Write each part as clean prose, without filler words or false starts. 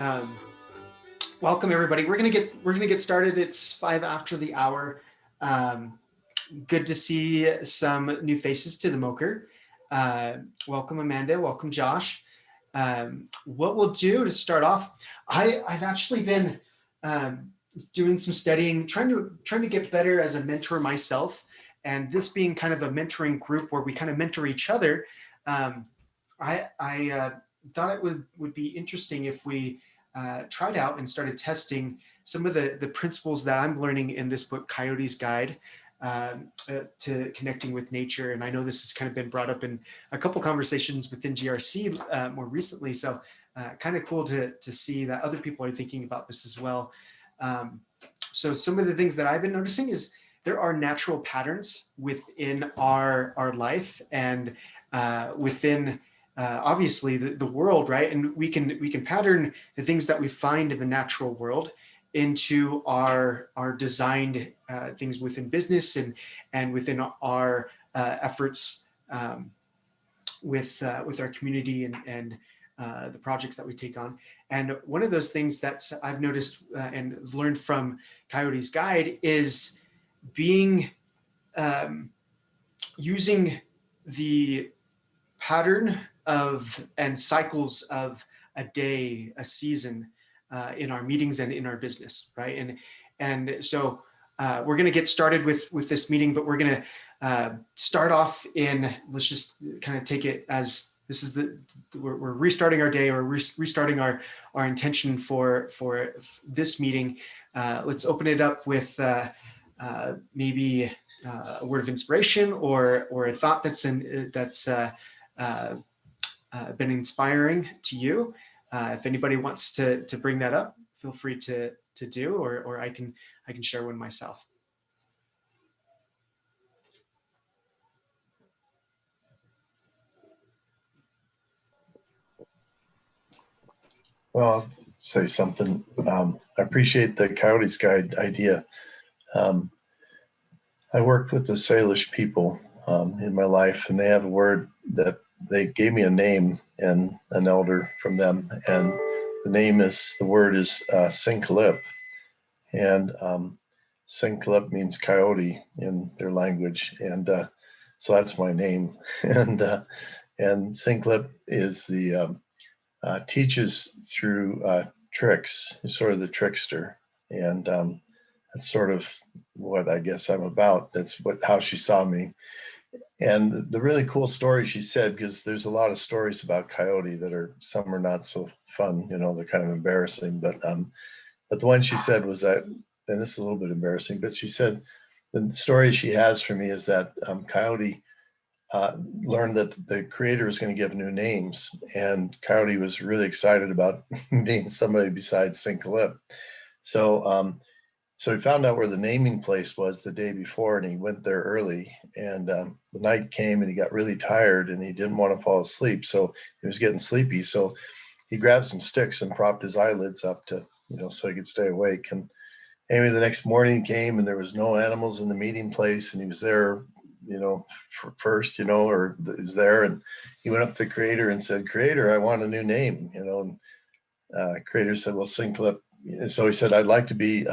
Um, Welcome everybody. We're gonna get started. It's 5 after the hour. Um, Good to see some new faces to the MOKR. Welcome Amanda. Welcome Josh. What we'll do to start off, I've actually been doing some studying, trying to get better as a mentor myself, and this being kind of a mentoring group where we kind of mentor each other. Um, I thought it would be interesting if we tried out and started testing some of the principles that I'm learning in this book, Coyote's Guide to Connecting with Nature. And I know this has kind of been brought up in a couple conversations within GRC more recently. So kind of cool to see that other people are thinking about this as well. Um, so some of the things that I've been noticing is there are natural patterns within our life and within obviously the world, right? And we can pattern the things that we find in the natural world into our designed things within business and within our efforts with our community and the projects that we take on. And one of those things that I've noticed and learned from Coyote's Guide is being using the pattern of and cycles of a day, a season in our meetings and in our business, right? And so we're going to get started with this meeting, but we're going to start off in, let's just kind of take it as this is we're restarting our day or restarting our intention for this meeting. Let's open it up with maybe a word of inspiration or a thought that's been inspiring to you. If anybody wants to bring that up, feel free to do, or I can share one myself. Well, I'll say something. I appreciate the Coyote's Guide idea. I worked with the Salish people in my life, and they have a word that they gave me a name and an elder from them, and the word is Sinkalip, and Sinkalip means coyote in their language, and so that's my name, and Sinkalip is the teaches through tricks. He's sort of the trickster, and that's sort of what I guess I'm about. That's how she saw me. And the really cool story she said, because there's a lot of stories about Coyote that some are not so fun, they're kind of embarrassing. But the one she said was that, and this is a little bit embarrassing, but she said the story she has for me is that Coyote learned that the creator is going to give new names, and Coyote was really excited about being somebody besides Sinkalip. So he found out where the naming place was the day before, and he went there early. And the night came, and he got really tired, and he didn't want to fall asleep, so he was getting sleepy. So he grabbed some sticks and propped his eyelids up to, so he could stay awake. And anyway, the next morning came, and there was no animals in the meeting place, and he was there first, or is there, and he went up to Creator and said, Creator, I want a new name, and Creator said, well, Sinkalip. So he said, I'd like to be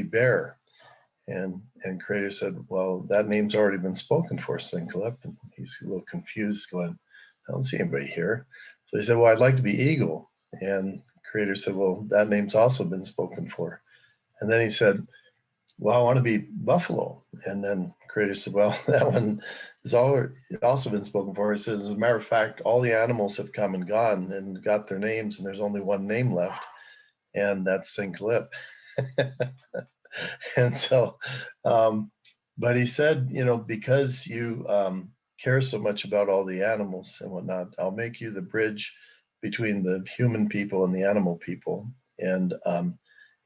Bear, and Creator said, well, that name's already been spoken for, Sinkalip. And he's a little confused, going, I don't see anybody here. So he said, well, I'd like to be Eagle, and Creator said, well, that name's also been spoken for. And then he said, well, I want to be Buffalo. And then Creator said, well, that one has also been spoken for. He says, as a matter of fact, all the animals have come and gone and got their names, and there's only one name left, and that's Sinkalip. And so, but he said, because you care so much about all the animals and whatnot, I'll make you the bridge between the human people and the animal people. And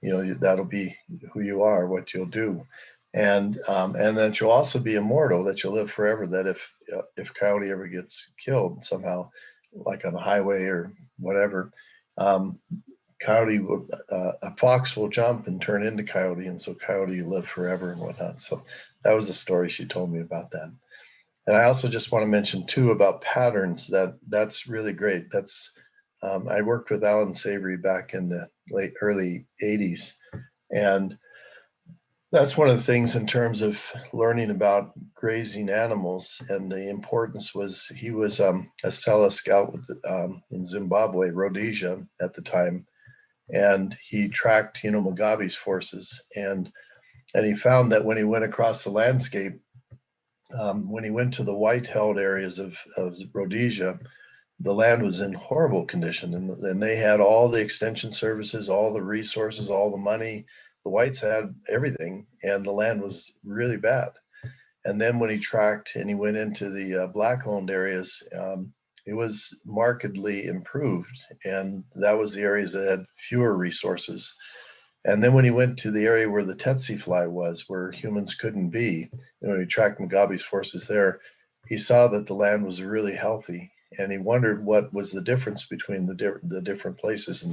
that'll be who you are, what you'll do, and that you'll also be immortal, that you'll live forever. That if Coyote ever gets killed somehow, like on a highway or whatever, Coyote a fox will jump and turn into Coyote, and so Coyote will live forever and whatnot. So that was the story she told me about that. And I also just want to mention too about patterns. That's really great. That's I worked with Alan Savory back in the early 80s. And that's one of the things in terms of learning about grazing animals. And the importance was he was a Sela scout with in Zimbabwe, Rhodesia at the time. And he tracked, Mugabe's forces. And he found that when he went across the landscape, when he went to the white-held areas of Rhodesia, the land was in horrible condition, and they had all the extension services, all the resources, all the money. The whites had everything, and the land was really bad. And then when he tracked and he went into the black-owned areas, it was markedly improved, and that was the areas that had fewer resources. And then when he went to the area where the tsetse fly was, where humans couldn't be, he tracked Mugabe's forces there, he saw that the land was really healthy, and he wondered what was the difference between the different places,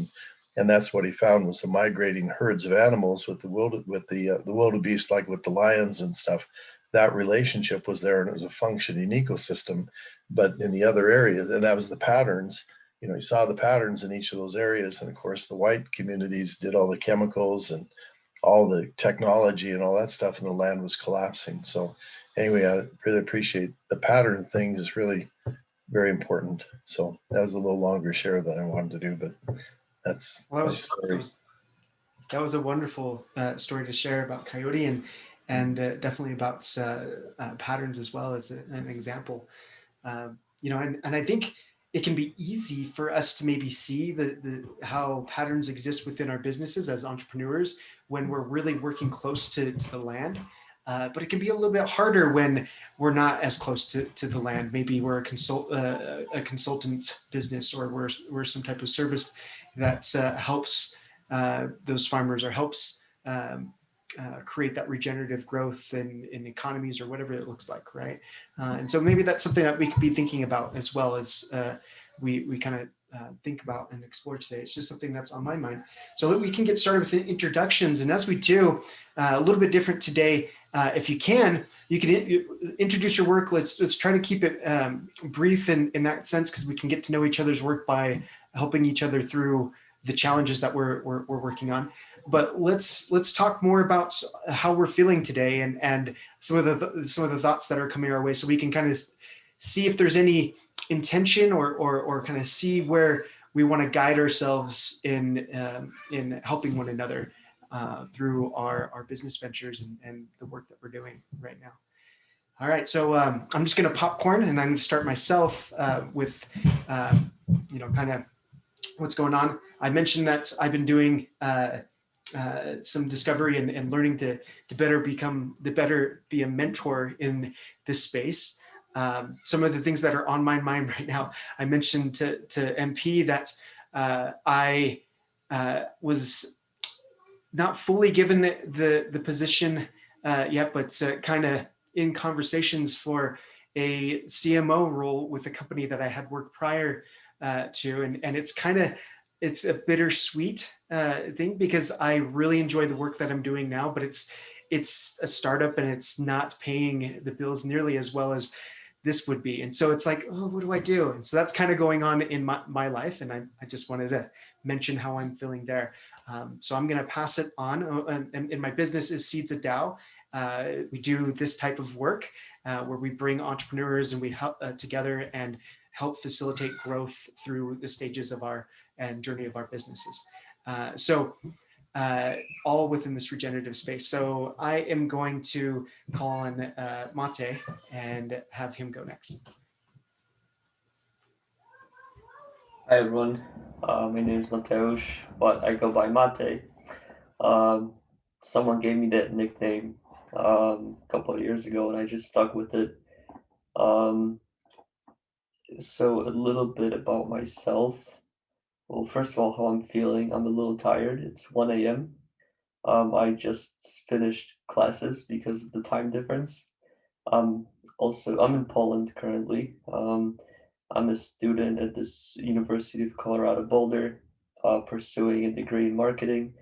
and that's what he found was the migrating herds of animals with the wildebeest, like with the lions and stuff. That relationship was there, and it was a functioning ecosystem. But in the other areas, and that was the patterns. He saw the patterns in each of those areas, and of course, the white communities did all the chemicals and all the technology and all that stuff, and the land was collapsing. So, anyway, I really appreciate the pattern thing is really very important. So that was a little longer share than I wanted to do, but that's Well, my story. that was a wonderful story to share about Coyote, and definitely about patterns as well as an example. And I think it can be easy for us to maybe see the how patterns exist within our businesses as entrepreneurs when we're really working close to the land. But it can be a little bit harder when we're not as close to the land. Maybe we're a consultant business, or we're some type of service that helps those farmers, or helps create that regenerative growth in economies, or whatever it looks like, right? And so maybe that's something that we could be thinking about as well as we kind of think about and explore today. It's just something that's on my mind. So we can get started with the introductions, and as we do, a little bit different today. If you can introduce your work. Let's try to keep it brief in that sense, because we can get to know each other's work by helping each other through the challenges that we're working on. But let's talk more about how we're feeling today, and some of the thoughts that are coming our way, so we can kind of see if there's any intention, or kind of see where we want to guide ourselves in helping one another through our business ventures and the work that we're doing right now. All right, so I'm just going to popcorn, and I'm going to start myself with kind of what's going on. I mentioned that I've been doing some discovery and learning to better be a mentor in this space. Some of the things that are on my mind right now, I mentioned to MP that I was not fully given the position yet, but kind of in conversations for a CMO role with a company that I had worked prior to, and it's a bittersweet thing, because I really enjoy the work that I'm doing now, but it's a startup, and it's not paying the bills nearly as well as this would be. And so it's like, oh, what do I do? And so that's kind of going on in my life, and I just wanted to mention how I'm feeling there. So I'm going to pass it on. And my business is Seeds of Dow. We do this type of work where we bring entrepreneurs and we help together and help facilitate growth through the stages of our and journey of our businesses. So all within this regenerative space. So I am going to call on Mate and have him go next. Hi everyone, my name is Mateusz, but I go by Mate. Someone gave me that nickname a couple of years ago, and I just stuck with it. So a little bit about myself. Well, first of all, how I'm feeling. I'm a little tired. It's 1 a.m. I just finished classes because of the time difference. I'm in Poland currently. I'm a student at this University of Colorado Boulder, pursuing a degree in marketing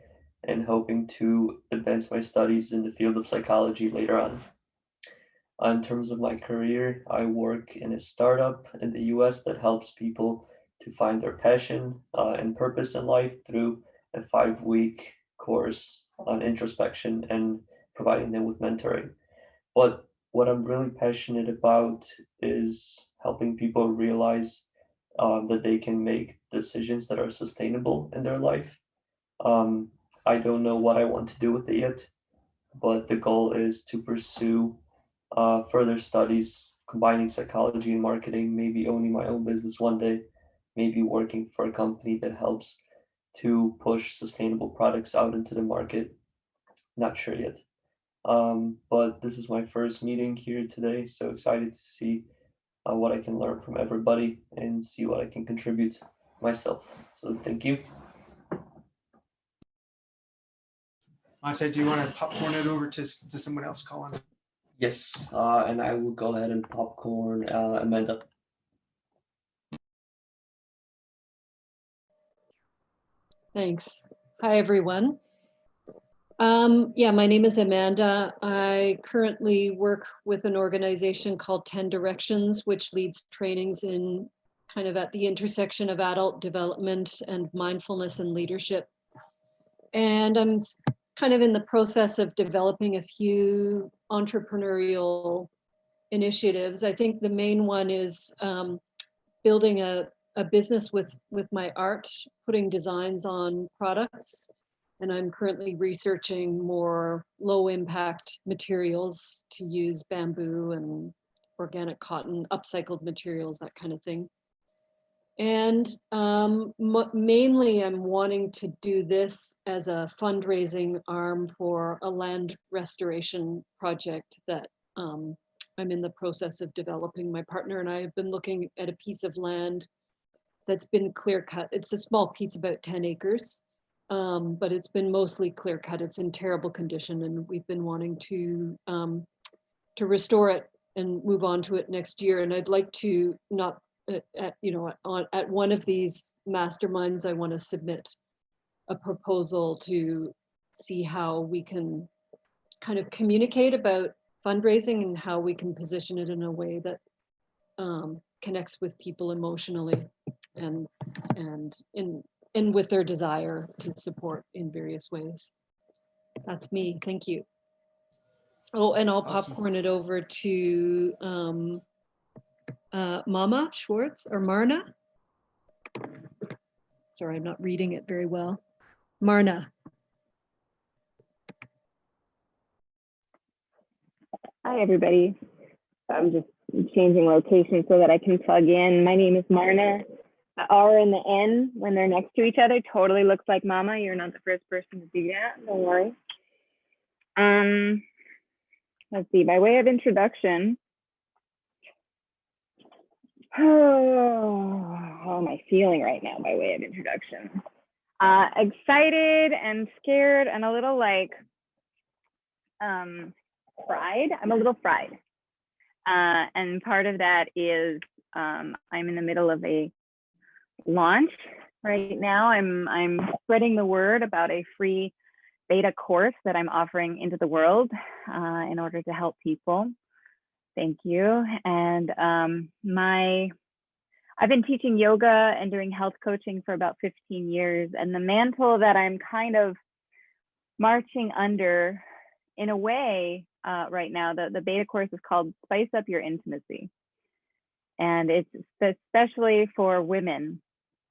and hoping to advance my studies in the field of psychology later on. In terms of my career, I work in a startup in the US that helps people to find their passion and purpose in life through a 5-week course on introspection and providing them with mentoring. But what I'm really passionate about is helping people realize that they can make decisions that are sustainable in their life. Um, I don't know what I want to do with it yet, but the goal is to pursue further studies, combining psychology and marketing, maybe owning my own business one day, maybe working for a company that helps to push sustainable products out into the market. Not sure yet. But this is my first meeting here today, so excited to see what I can learn from everybody and see what I can contribute myself. So thank you. Monte, do you want to popcorn it over to someone else, Colin? Yes, and I will go ahead and popcorn Amanda. Thanks. Hi, everyone. Yeah, my name is Amanda. I currently work with an organization called 10 Directions, which leads trainings in kind of at the intersection of adult development and mindfulness and leadership. And I'm kind of in the process of developing a few entrepreneurial initiatives. I think the main one is building a business with my art, putting designs on products. And I'm currently researching more low impact materials to use, bamboo and organic cotton, upcycled materials, that kind of thing. And mainly I'm wanting to do this as a fundraising arm for a land restoration project that I'm in the process of developing. My partner and I have been looking at a piece of land that's been clear cut. It's a small piece, about 10 acres, but it's been mostly clear cut. It's in terrible condition, and we've been wanting to restore it and move on to it next year. And I'd like to not at one of these masterminds, I want to submit a proposal to see how we can kind of communicate about fundraising and how we can position it in a way that connects with people emotionally and with their desire to support in various ways. That's me. Thank you. Oh, and I'll Awesome. popcorn it over to Mama Schwartz or Marna. Sorry, I'm not reading it very well. Marna. Hi, everybody. I'm just changing location so that I can plug in. My name is Marna. The R and the N, when they're next to each other, totally looks like Mama. You're not the first person to do that. Don't worry. Let's see. By way of introduction, how am I feeling right now? By way of introduction, excited and scared and a little like fried. I'm a little fried. And part of that is I'm in the middle of a launch right now. I'm spreading the word about a free beta course that I'm offering into the world in order to help people. Thank you. And I've been teaching yoga and doing health coaching for about 15 years. And the mantle that I'm kind of marching under in a way right now, the beta course is called Spice Up Your Intimacy. And it's especially for women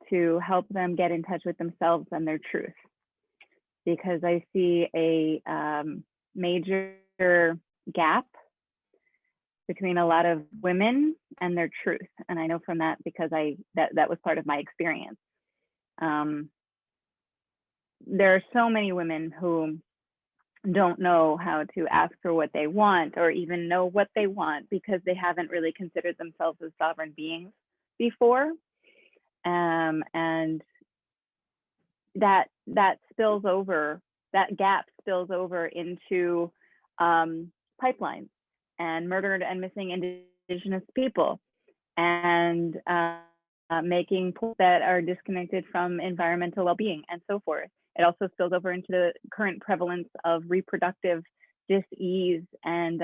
to help them get in touch with themselves and their truth. Because I see a major gap between a lot of women and their truth. And I know from that because that was part of my experience. There are so many women who don't know how to ask for what they want or even know what they want because they haven't really considered themselves as sovereign beings before. And that spills over, that gap spills over into pipelines and murdered and missing Indigenous people and making pools that are disconnected from environmental well-being and so forth. It also spills over into the current prevalence of reproductive dis-ease and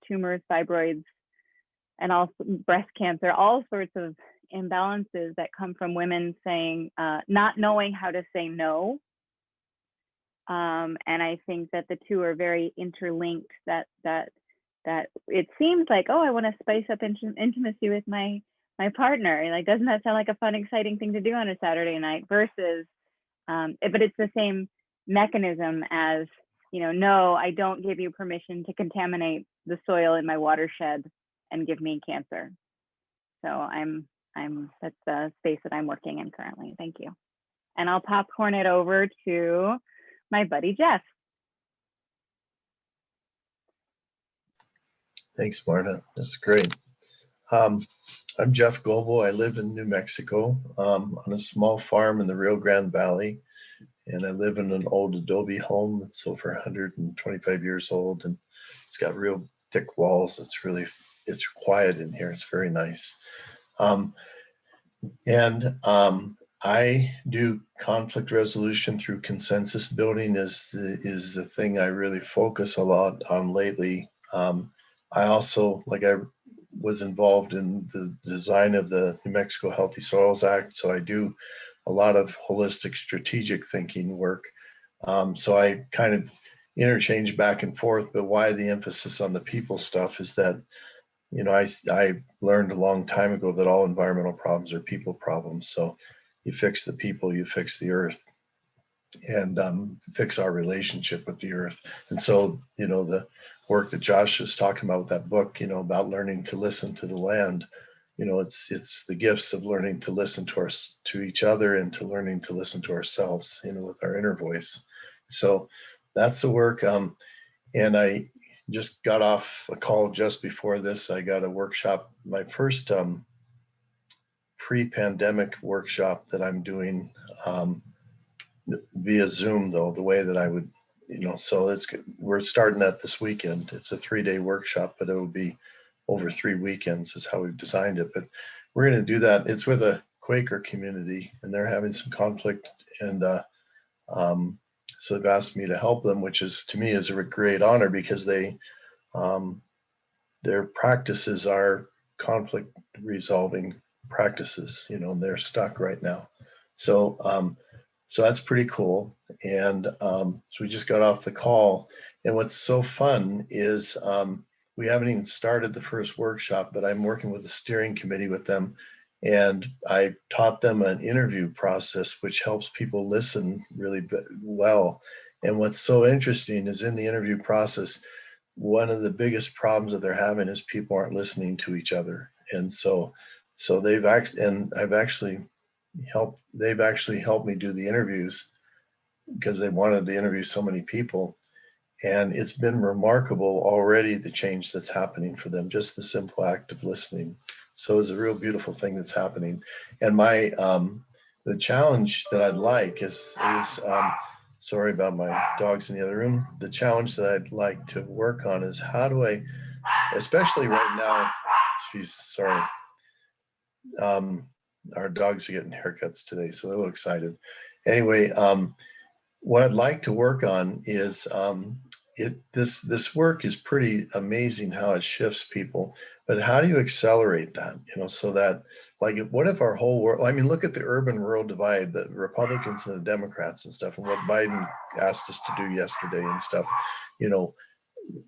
tumors, fibroids, and also breast cancer, all sorts of imbalances that come from women saying, not knowing how to say no. And I think that the two are very interlinked, that it seems like, oh, I want to spice up intimacy with my partner. Like, doesn't that sound like a fun, exciting thing to do on a Saturday night? Versus, but it's the same mechanism as, no, I don't give you permission to contaminate the soil in my watershed and give me cancer. So that's the space that I'm working in currently. Thank you. And I'll popcorn it over to my buddy, Jeff. Thanks, Marta. That's great. I'm Jeff Gobo. I live in New Mexico on a small farm in the Rio Grande Valley. And I live in an old adobe home. It's over 125 years old, and it's got real thick walls. It's quiet in here. It's very nice. I do conflict resolution through consensus building is the thing I really focus a lot on lately. I also, I was involved in the design of the New Mexico Healthy Soils Act, so I do a lot of holistic strategic thinking work. So I kind of interchange back and forth, but why the emphasis on the people stuff is that, I learned a long time ago that all environmental problems are people problems. So you fix the people, you fix the earth, and fix our relationship with the earth. And so, the work that Josh was talking about with that book, about learning to listen to the land, it's the gifts of learning to listen to each other and to learning to listen to ourselves, with our inner voice. So that's the work. And I just got off a call just before this. I got a workshop, my first pre-pandemic workshop that I'm doing via Zoom, though, the way that I would, so we're starting that this weekend. It's a 3-day workshop, but it will be over 3 weekends is how we've designed it. But we're going to do that. It's with a Quaker community, and they're having some conflict, and so they've asked me to help them, which is, to me, is a great honor, because their practices are conflict resolving practices, and they're stuck right now. So that's pretty cool. And so we just got off the call, and what's so fun is we haven't even started the first workshop, but I'm working with the steering committee with them. And I taught them an interview process, which helps people listen really well. And what's so interesting is in the interview process, one of the biggest problems that they're having is people aren't listening to each other. And so they've actually helped me do the interviews, because they wanted to interview so many people. And it's been remarkable already, the change that's happening for them, just the simple act of listening. So it's a real beautiful thing that's happening. And the challenge that I'd like is sorry about my dogs in the other room. The challenge that I'd like to work on is how do I, especially right now, sorry. Our dogs are getting haircuts today, so they're a little excited. Anyway, what I'd like to work on is this work is pretty amazing how it shifts people, but how do you accelerate that? So that, what if our whole world, look at the urban-rural divide, the Republicans and the Democrats and stuff, and what Biden asked us to do yesterday and stuff.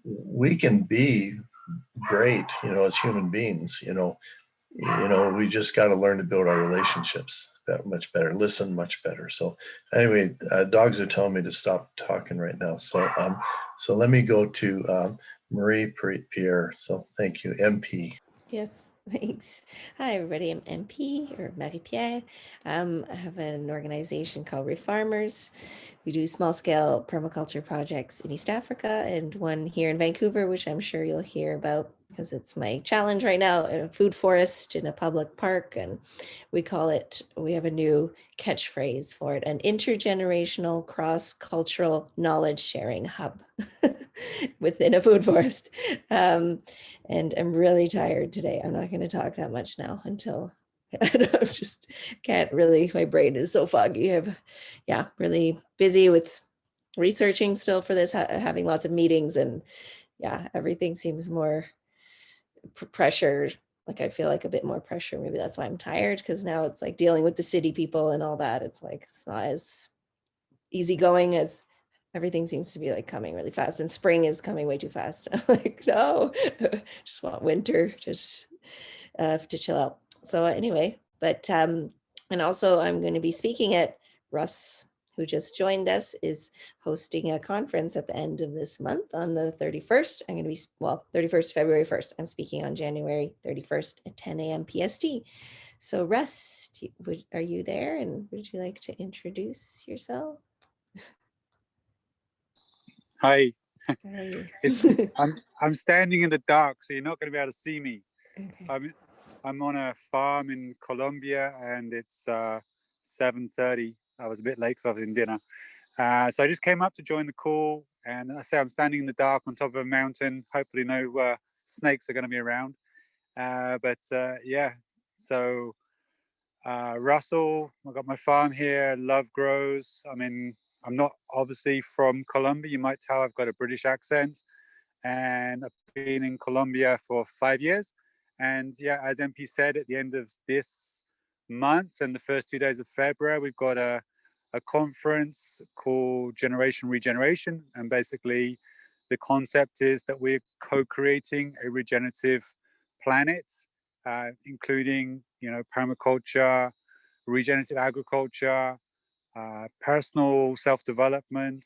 We can be great, as human beings. We just got to learn to build our relationships much better, listen much better. So anyway, dogs are telling me to stop talking right now. So let me go to Marie Pierre. So thank you, MP. Yes, thanks. Hi, everybody. I'm MP, or Marie Pierre. I have an organization called Refarmers. We do small-scale permaculture projects in East Africa, and one here in Vancouver, which I'm sure you'll hear about because it's my challenge right now, in a food forest in a public park. And we have a new catchphrase for it, an intergenerational cross-cultural knowledge sharing hub within a food forest. And I'm really tired today. I'm not going to talk that much now until I just can't really, my brain is so foggy. Really busy with researching still for this, having lots of meetings, and everything seems more pressure like I feel like a bit more pressure. Maybe that's why I'm tired, because now it's like dealing with the city people and all that. It's like it's not as easygoing as everything seems to be like coming really fast, and spring is coming way too fast. I'm like, no, just want winter, just to chill out. So anyway, but and also I'm going to be speaking at Russ, who just joined us, is hosting a conference at the end of this month on the 31st. I'm going to be, well, 31st, February 1st. I'm speaking on January 31st at 10 a.m. PST. So Russ, are you there? And would you like to introduce yourself? Hi. Hi. I'm standing in the dark, so you're not going to be able to see me. Okay. I'm on a farm in Colombia, and it's 7:30. I was a bit late because I was in dinner. So I just came up to join the call, and I say I'm standing in the dark on top of a mountain. Hopefully no snakes are going to be around. Yeah, so Russell, I've got my farm here, Love Grows. I'm not obviously from Colombia. You might tell I've got a British accent, and I've been in Colombia for 5 years. And yeah, as MP said, at the end of this month and the first 2 days of February, we've got a conference called Generation Regeneration. And basically the concept is that we're co-creating a regenerative planet, including, permaculture, regenerative agriculture, personal self-development,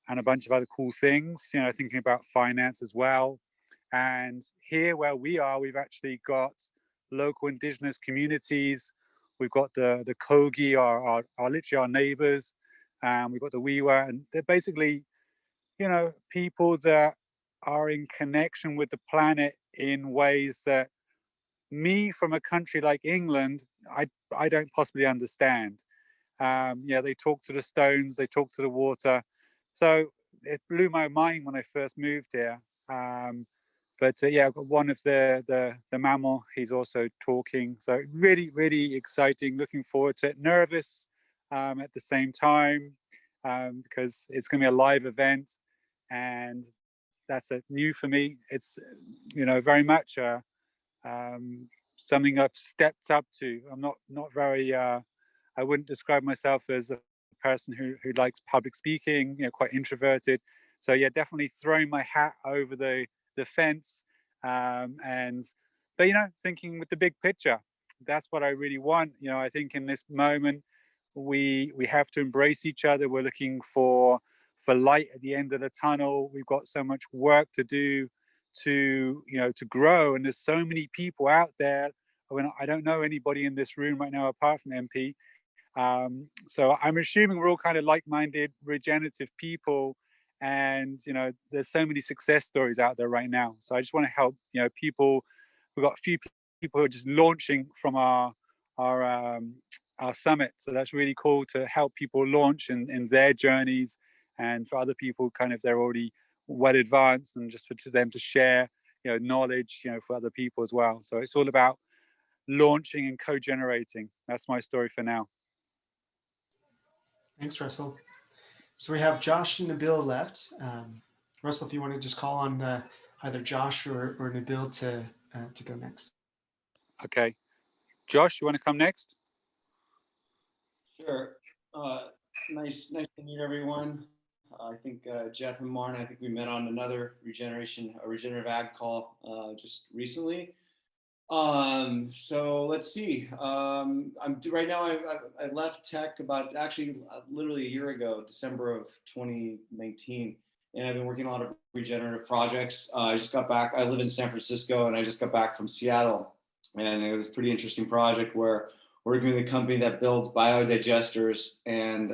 and a bunch of other cool things, thinking about finance as well. And here where we are, we've actually got local indigenous communities. We've got the Kogi, are literally our neighbors. We've got the Wiwa, and they're basically, people that are in connection with the planet in ways that me, from a country like England, I don't possibly understand. They talk to the stones, they talk to the water. So it blew my mind when I first moved here. I've got one of the mammal, he's also talking. So really, really exciting, looking forward to it. Nervous at the same time, because it's going to be a live event, and that's new for me. It's, very much something I've stepped up to. I'm not very, I wouldn't describe myself as a person who likes public speaking, quite introverted. So yeah, definitely throwing my hat over the fence, but thinking with the big picture. That's what I really want. I think in this moment we have to embrace each other. We're looking for light at the end of the tunnel. We've got so much work to do to grow, and there's so many people out there. I don't know anybody in this room right now apart from MP. So I'm assuming we're all kind of like-minded, regenerative people, and there's so many success stories out there right now. So I just want to help people. We've got a few people who are just launching from our summit, so that's really cool to help people launch in their journeys, and for other people, kind of they're already well advanced, and just for them to share knowledge for other people as well. So it's all about launching and co-generating. That's my story for now. Thanks, Russell. So we have Josh and Nabil left. Russell, if you want to just call on either Josh or Nabil to go next. Okay, Josh, you want to come next? Sure. Nice to meet everyone. I think Jeff and Marn, I think we met on another regenerative ag call just recently. So let's see. I'm right now. I left tech about actually literally a year ago, December of 2019, and I've been working on a lot of regenerative projects. I just got back. I live in San Francisco, and I just got back from Seattle, and it was a pretty interesting project where we're working with a company that builds biodigesters, and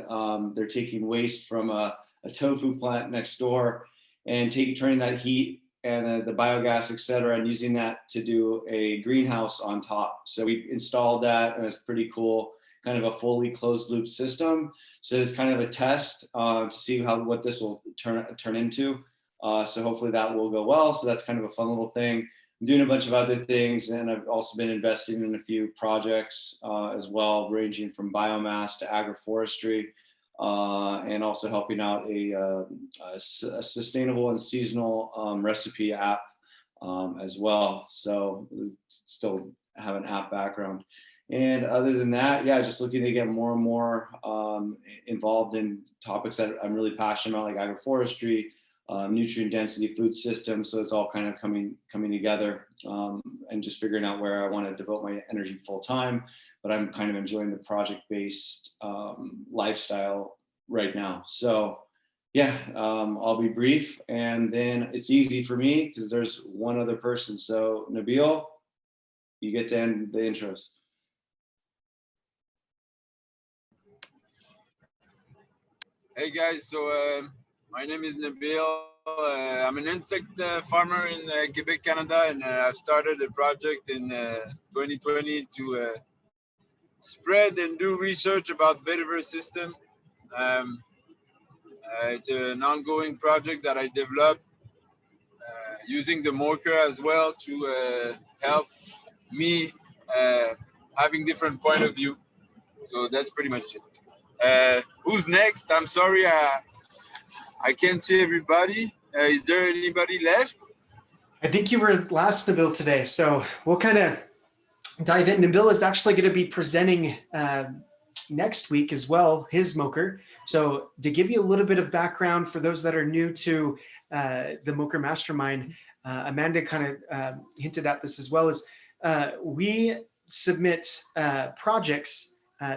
they're taking waste from a tofu plant next door and turning that heat and the biogas, et cetera, and using that to do a greenhouse on top. So we installed that, and it's pretty cool, kind of a fully closed loop system. So it's kind of a test to see what this will turn into. So hopefully that will go well. So that's kind of a fun little thing. I'm doing a bunch of other things, and I've also been investing in a few projects as well, ranging from biomass to agroforestry. And also helping out a sustainable and seasonal recipe app as well. So still have an app background. And other than that, yeah, just looking to get more and more involved in topics that I'm really passionate about, like agroforestry, nutrient density, food systems. So it's all kind of coming together, and just figuring out where I want to devote my energy full time. But I'm kind of enjoying the project-based lifestyle right now. So yeah, I'll be brief, and then it's easy for me because there's one other person. So Nabil, you get to end the intros. Hey guys, so my name is Nabil. I'm an insect farmer in Quebec, Canada, and I've started a project in 2020 to spread and do research about vetiver system. It's an ongoing project that I developed using the MOKR as well to help me having different point of view. So that's pretty much it. Who's next? I'm sorry, I can't see everybody. Is there anybody left? I think you were last, Nabil, today. So we'll kind of dive in. Nabil is actually going to be presenting next week as well, his MOKR. So to give you a little bit of background for those that are new to the MOKR Mastermind, Amanda kind of hinted at this as well, as we submit projects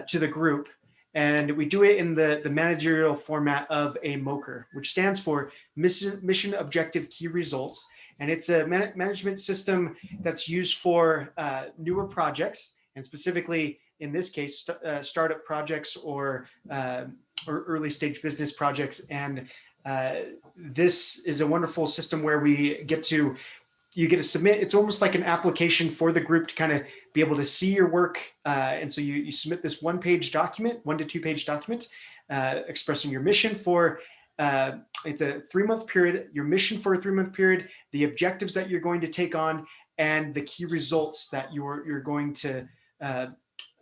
to the group, and we do it in the managerial format of a MOKR, which stands for Mission Objective Key Results. And it's a management system that's used for newer projects, and specifically in this case, startup projects or early stage business projects. And this is a wonderful system where you get to submit. It's almost like an application for the group to kind of be able to see your work. And so you submit this 1-page document, 1 to 2-page document, expressing your mission for it's a 3-month period, your mission for a 3-month period, the objectives that you're going to take on, and the key results that you're going to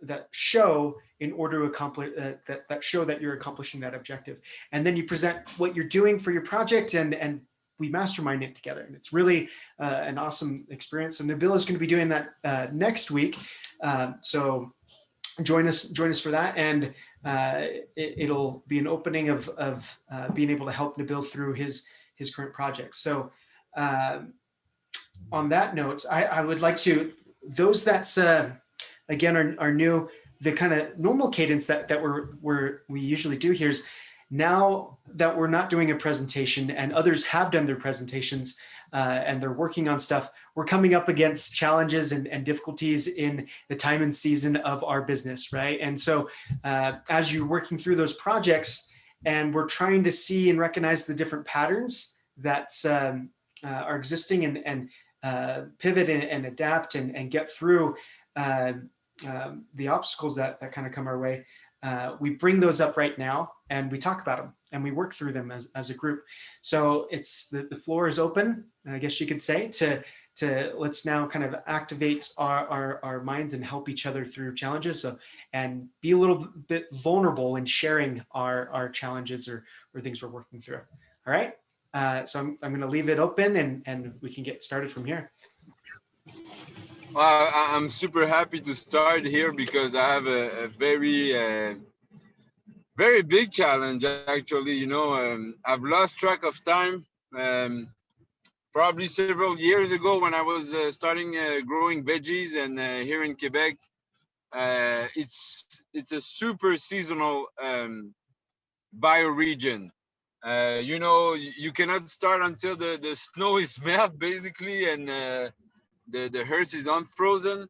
that show in order to accomplish that show that you're accomplishing that objective. And then you present what you're doing for your project, and we mastermind it together. And it's really an awesome experience. So Nabil is going to be doing that next week. So join us for that. And it'll be an opening of being able to help Nabil through his current project. So on that note, I would like to, those that's again are new, the kind of normal cadence that we usually do here is, now that we're not doing a presentation and others have done their presentations and they're working on stuff, we're coming up against challenges and difficulties in the time and season of our business, right? And so as you're working through those projects, and we're trying to see and recognize the different patterns that are existing, and pivot and adapt and get through the obstacles that kind of come our way, we bring those up right now and we talk about them and we work through them as a group. So it's the floor is open, I guess you could say, to let's now kind of activate our minds and help each other through challenges. So, and be a little bit vulnerable in sharing our challenges or things we're working through. All right. So I'm going to leave it open, and we can get started from here. Well, I'm super happy to start here because I have a very big challenge, actually. You know, I've lost track of time. Probably several years ago when I was starting growing veggies, and here in Quebec, it's a super seasonal bioregion. You know, you cannot start until the snow is melt, basically, and the earth is unfrozen,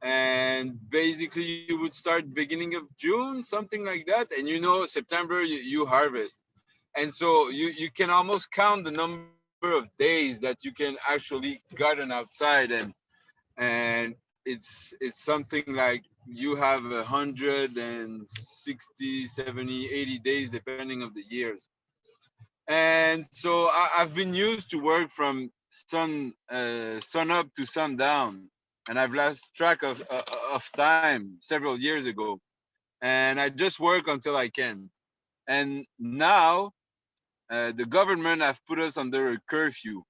and basically you would start beginning of June, something like that, and you know, September you harvest. And so you can almost count the number of days that you can actually garden outside, and it's something like you have 160, 70, 80 days depending of the years. And so I've been used to work from sun up to sundown, and I've lost track of time several years ago, and I just work until I can. And now the government have put us under a curfew,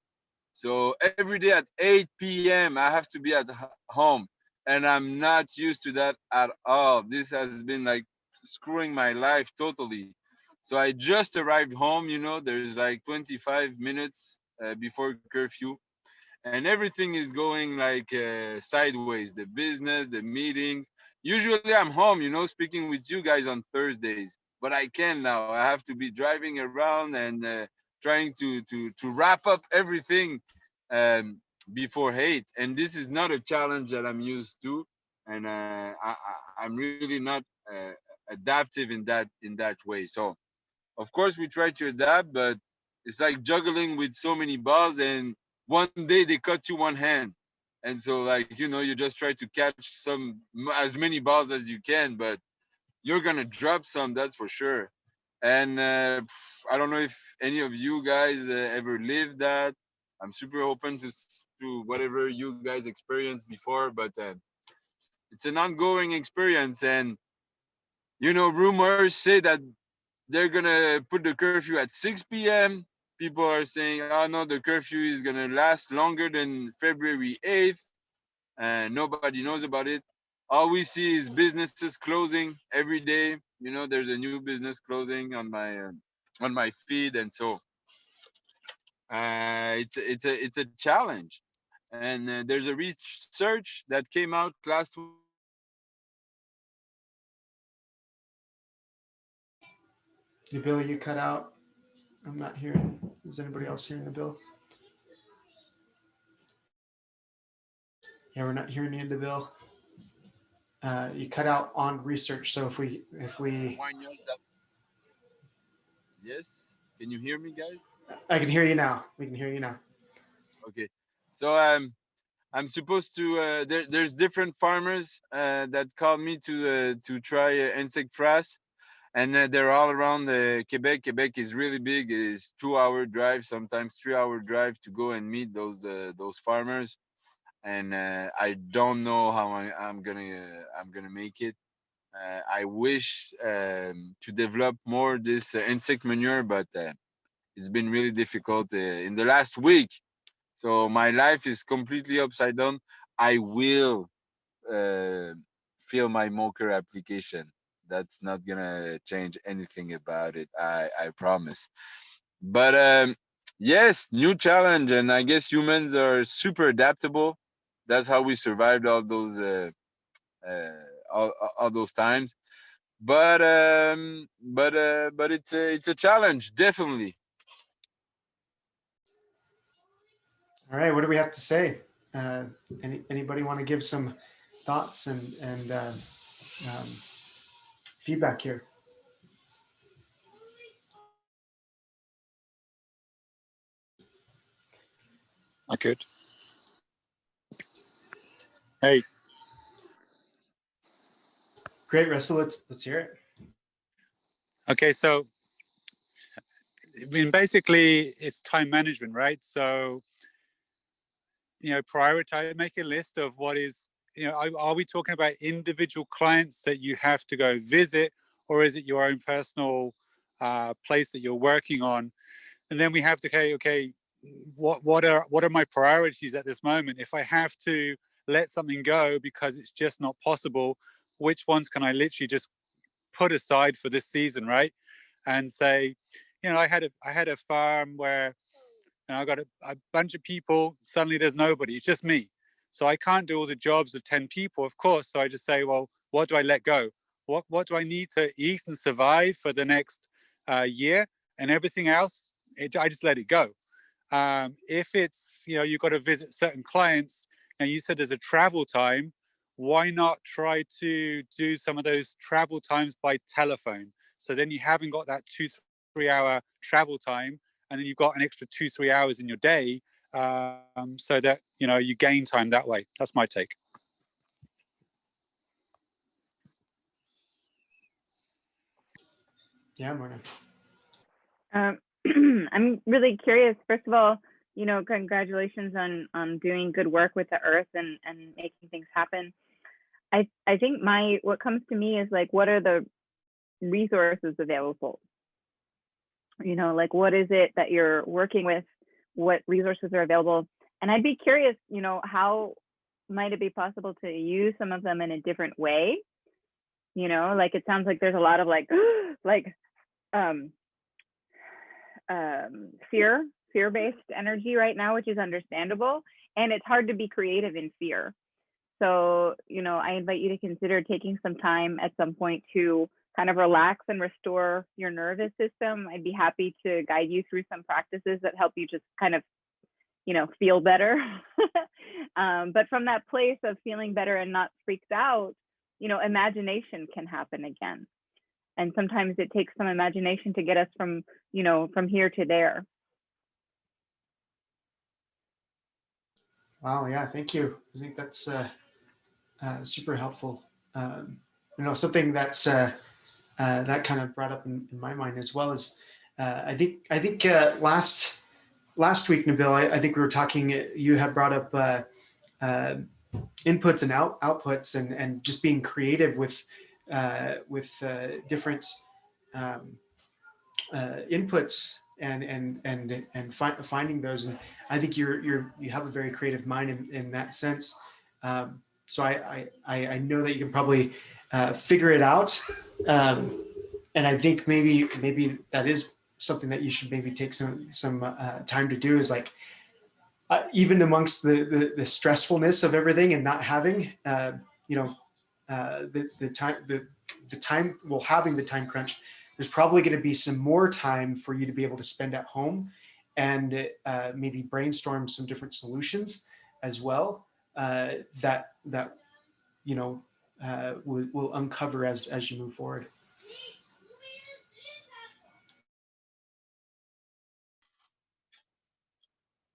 So every day at 8 p.m. I have to be at home, and I'm not used to that at all. This has been like screwing my life totally. So I just arrived home, there's like 25 minutes before curfew, and everything is going like sideways. The business, the meetings. Usually I'm home, speaking with you guys on Thursdays, but I can now. I have to be driving around and trying to wrap up everything um, before 8. And this is not a challenge that I'm used to, and I'm really not adaptive in that way. So of course we try to adapt, but it's like juggling with so many balls, and one day they cut you one hand, and so like you just try to catch as many balls as you can, but you're gonna drop some, that's for sure. And I don't know if any of you guys ever lived that. I'm super open to whatever you guys experienced before, but it's an ongoing experience. And rumors say that they're gonna put the curfew at 6 p.m. People are saying, oh no, the curfew is gonna last longer than February 8th, and nobody knows about it. All we see is businesses closing every day. There's a new business closing on my feed, and so it's a challenge. And there's a research that came out last week. Bill, you cut out. I'm not hearing. Is anybody else hearing the Bill? Yeah, we're not hearing you, Bill. You cut out on research. So if we Yes, can you hear me, guys? I can hear you now. We can hear you now. Okay, so I'm supposed to. There's different farmers that called me to try insect frass, and they're all around Quebec. Quebec is really big. It's 2-hour drive, sometimes 3-hour drive to go and meet those farmers. And I don't know how I'm gonna make it. I wish to develop more this insect manure, but it's been really difficult in the last week. So my life is completely upside down. I will uh, fill my MOKR application. That's not gonna change anything about it. I promise. But yes, new challenge, and I guess humans are super adaptable. That's how we survived uh, all those times. But it's a challenge, definitely. All right. What do we have to say? Anybody want to give some thoughts and um, feedback here? I could. Hey, Great, Russell. Let's hear it. okay, so I mean, basically, it's time management, right? So, prioritize, make a list of what is, are we talking about individual clients that you have to go visit, or is it your own personal place that you're working on? And then we have to, okay, what are my priorities at this moment? If I have to let something go because it's just not possible, which ones can I literally just put aside for this season, right? And say, I had a farm where I got a bunch of people. Suddenly, there's nobody. It's just me. So I can't do all the jobs of 10 people, of course. So I just say, well, what do I let go? What do I need to eat and survive for the next year? And everything else, I just let it go. If it's, you've got to visit certain clients, and you said there's a travel time, why not try to do some of those travel times by telephone? So then you haven't got that 2-3 hour travel time, and then you've got an extra 2-3 hours in your day, so that you gain time that way. That's my take. Yeah, Morgan. I'm really curious. First of all, congratulations on doing good work with the earth and making things happen. I think what comes to me is like, what are the resources available? Like, what is it that you're working with? what resources are available. And I'd be curious, you know, how might it be possible to use some of them in a different way? You know, like it sounds like there's a lot of like fear-based energy right now, which is understandable, and it's hard to be creative in fear. So, you know, I invite you to consider taking some time at some point to kind of relax and restore your nervous system. I'd be happy to guide you through some practices that help you just kind of, you know, feel better. But from that place of feeling better and not freaked out, you know, imagination can happen again. And sometimes it takes some imagination to get us from, you know, from here to there. Wow, yeah, thank you. I think that's super helpful. You know, something that's that kind of brought up in my mind as well is I think last week, Nabil, I think we were talking. You had brought up uh, inputs and outputs, and just being creative with different um, inputs and finding those. And I think you have a very creative mind in that sense. So I know that you can probably figure it out. And I think maybe that is something that you should maybe take some time to do, is like even amongst the stressfulness of everything and not having you know the time, well, having the time crunch, there's probably going to be some more time for you to be able to spend at home and maybe brainstorm some different solutions as well, that you know will uncover as you move forward.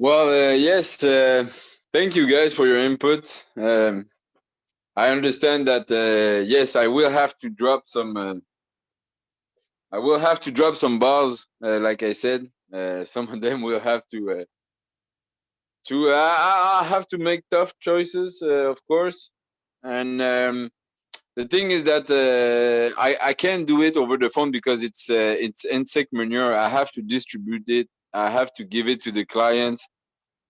Well, yes. Thank you guys for your input. I understand that. Yes, I will have to drop some. I will have to drop some balls. Like I said, some of them will have to. I have to make tough choices, of course. And the thing is that I can't do it over the phone because it's insect manure. I have to distribute it. I have to give it to the clients,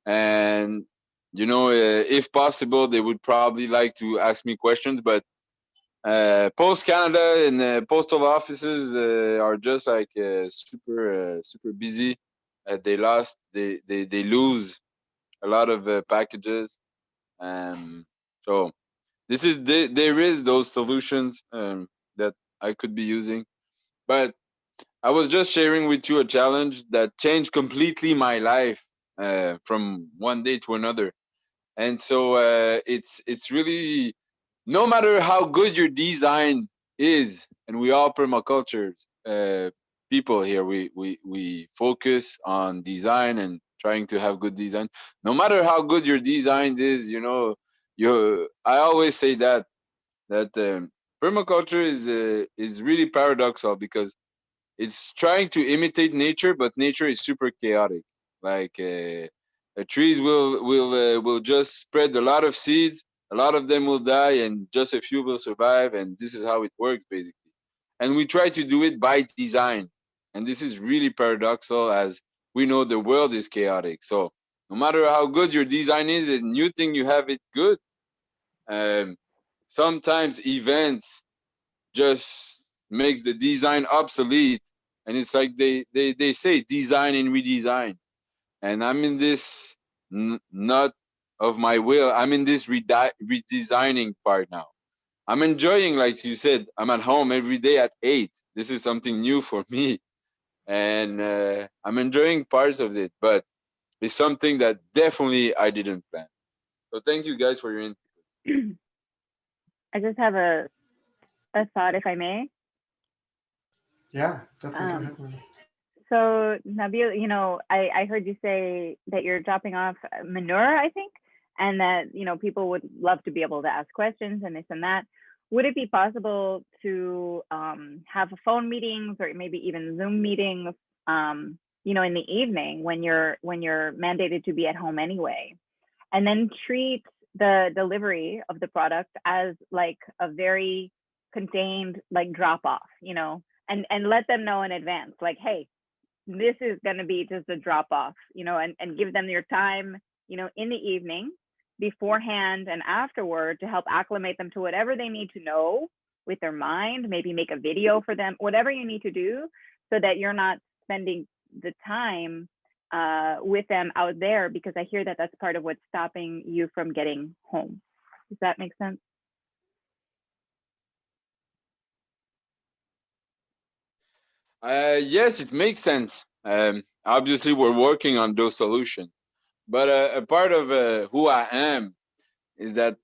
and you know, if possible, they would probably like to ask me questions, but Post Canada and postal offices are just like super busy. They lose a lot of packages, so there is those solutions that I could be using, but I was just sharing with you a challenge that changed completely my life from one day to another. And so it's really, no matter how good your design is, and we all permacultures people here, we focus on design and trying to have good design. No matter how good your design is, you know, I always say that permaculture is really paradoxical because it's trying to imitate nature, but nature is super chaotic. Like trees will just spread a lot of seeds, a lot of them will die, and just a few will survive. And this is how it works basically. And we try to do it by design, and this is really paradoxical, as we know the world is chaotic. So no matter how good your design is, and you think you have it good, um, sometimes events just makes the design obsolete, and it's like they say design and redesign, and I'm in this not of my will, I'm in this redesigning part now. I'm enjoying, like you said, I'm at home every day at 8. This is something new for me, and I'm enjoying parts of it, but it's something that definitely I didn't plan. So thank you guys for your input. I just have a thought, if I may. Yeah, definitely. Go ahead. So Nabil, you know, I heard you say that you're dropping off manure, I think, and that, you know, people would love to be able to ask questions and this and that. Would it be possible to have phone meetings or maybe even Zoom meetings, you know, in the evening when you're mandated to be at home anyway, and then treat the delivery of the product as like a very contained like drop off, you know, and let them know in advance, like, hey, this is going to be just a drop off, and give them your time, in the evening, beforehand and afterward, to help acclimate them to whatever they need to know with their mind, maybe make a video for them, whatever you need to do, so that you're not spending the time with them out there, because I hear that that's part of what's stopping you from getting home. Does that make sense? Yes, it makes sense. Obviously, we're working on those solutions. But a part of who I am is that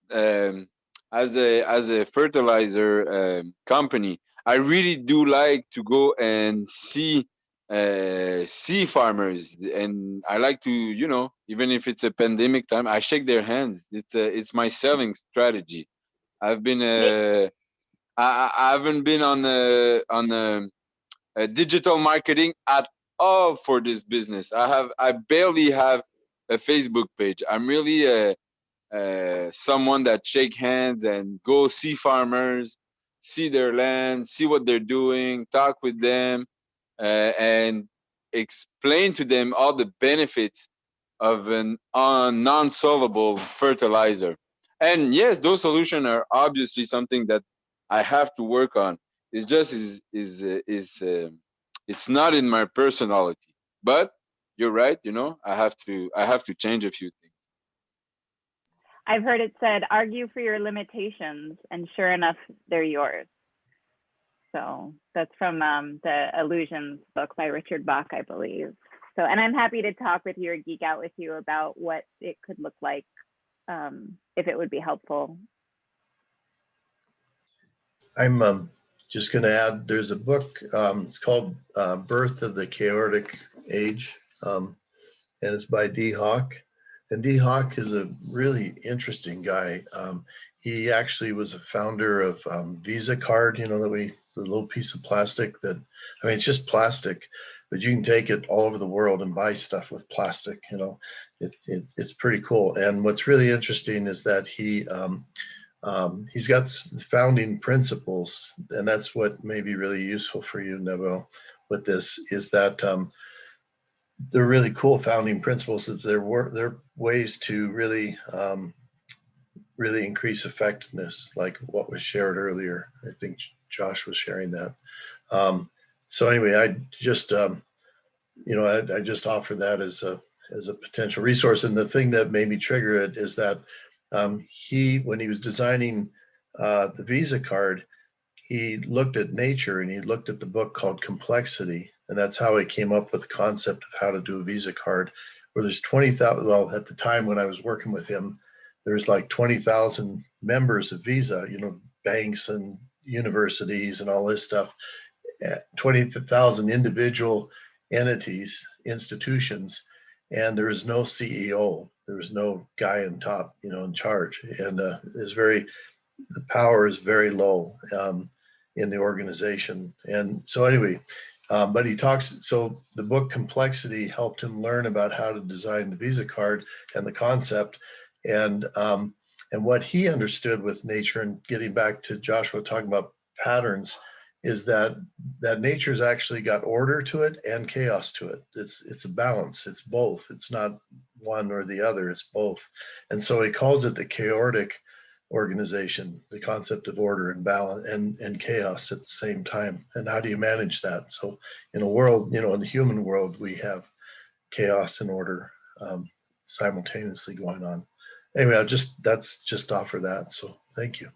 as a fertilizer company, I really do like to go and see farmers, and I like to, even if it's a pandemic time, I shake their hands. It's my selling strategy. I've been I haven't been on digital marketing at all for this business. I barely have a Facebook page. I'm really someone that shake hands and go see farmers, see their land, see what they're doing, talk with them, and explain to them all the benefits of an non-solvable fertilizer. And yes, those solutions are obviously something that I have to work on. It's just it's not in my personality. But you're right. I have to change a few things. I've heard it said, argue for your limitations, and sure enough, they're yours. So that's from the Illusions book by Richard Bach, I believe. So, and I'm happy to talk with you or geek out with you about what it could look like, if it would be helpful. I'm just going to add, there's a book, it's called Birth of the Chaotic Age, and it's by Dee Hock. And Dee Hock is a really interesting guy. He actually was a founder of Visa card, the little piece of plastic that, it's just plastic, but you can take it all over the world and buy stuff with plastic, it's pretty cool. And what's really interesting is that he's got founding principles, and that's what may be really useful for you, Nebo, with this, is that they're really cool founding principles. That they're ways to really increase effectiveness, like what was shared earlier. I think Josh was sharing that. So anyway, I just I just offer that as a potential resource. And the thing that made me trigger it is that when he was designing the Visa card, he looked at nature, and he looked at the book called Complexity. And that's how he came up with the concept of how to do a Visa card, where there's 20,000, well, at the time when I was working with him, there's like 20,000 members of Visa, banks and universities and all this stuff, 20,000 individual entities, institutions, and there is no CEO. There was no guy on top, in charge. And the power is very low in the organization. And so anyway, but he talks, so the book Complexity helped him learn about how to design the Visa card and the concept, and what he understood with nature. And getting back to Joshua talking about patterns, is that nature's actually got order to it and chaos to it. It's a balance. It's both. It's not one or the other. It's both. And so he calls it the chaotic organization, the concept of order and balance and chaos at the same time. And how do you manage that? So in a world, in the human world, we have chaos and order simultaneously going on. Anyway, that's just offer that. So thank you.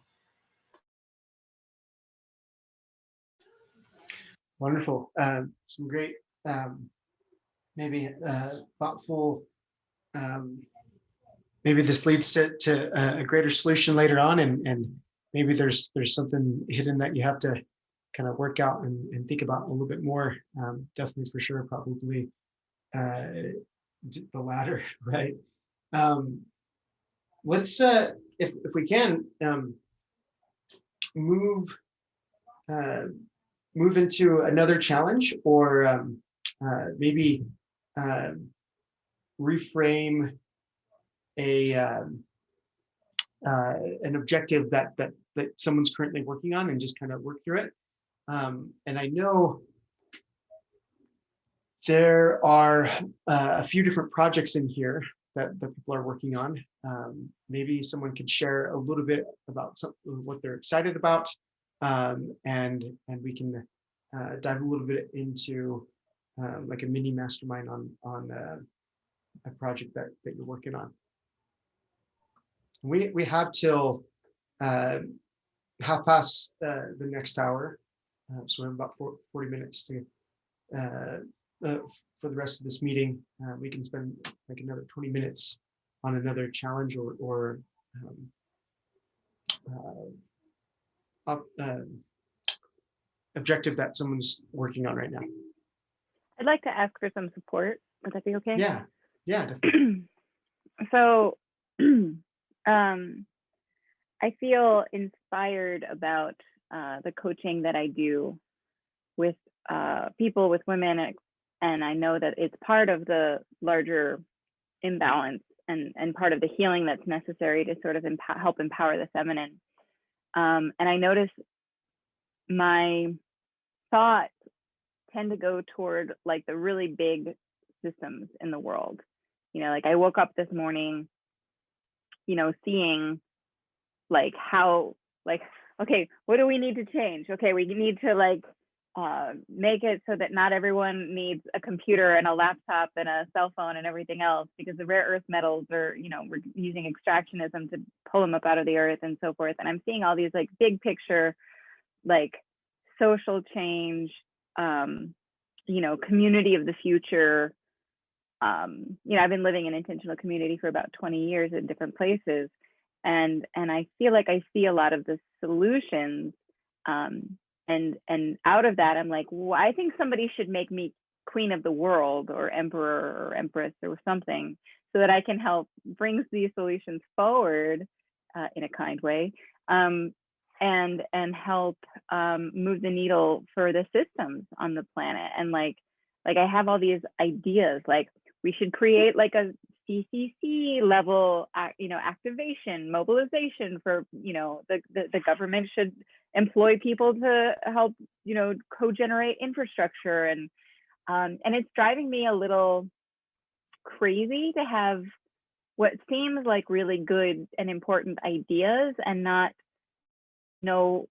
Wonderful. Some great, maybe thoughtful. Maybe this leads to a greater solution later on, and maybe there's something hidden that you have to kind of work out and think about a little bit more. Definitely, for sure, probably the latter, right? Let's, if we can, move into another challenge, or maybe reframe an objective that someone's currently working on, and just kind of work through it. And I know There are a few different projects in here that people are working on. Maybe someone could share a little bit about what they're excited about, and we can dive a little bit into like a mini mastermind on a project that you're working on. We have till 1/2 past the next hour, so we have about 40 minutes to for the rest of this meeting. We can spend like another 20 minutes on another challenge or objective that someone's working on right now. I'd like to ask for some support. Would that be okay? Yeah, definitely. So I feel inspired about the coaching that I do with people, with women, and I know that it's part of the larger imbalance and part of the healing that's necessary to sort of help empower the feminine. And I notice my thoughts tend to go toward like the really big systems in the world. You know, like I woke up this morning, you know, seeing like how, like, okay, what do we need to change? Okay, we need to like make it so that not everyone needs a computer and a laptop and a cell phone and everything else, because the rare earth metals are, you know, we're using extractionism to pull them up out of the earth and so forth. And I'm seeing all these like big picture, like social change, you know, community of the future. You know, I've been living in intentional community for about 20 years in different places. And I feel like I see a lot of the solutions. And out of that, I'm like, well, I think somebody should make me queen of the world or emperor or empress or something, so that I can help bring these solutions forward in a kind way, and help move the needle for the systems on the planet. And like I have all these ideas, like we should create like a CCC level, you know, activation, mobilization for, you know, the government should employ people to help, you know, co-generate infrastructure. And it's driving me a little crazy to have what seems like really good and important ideas and not know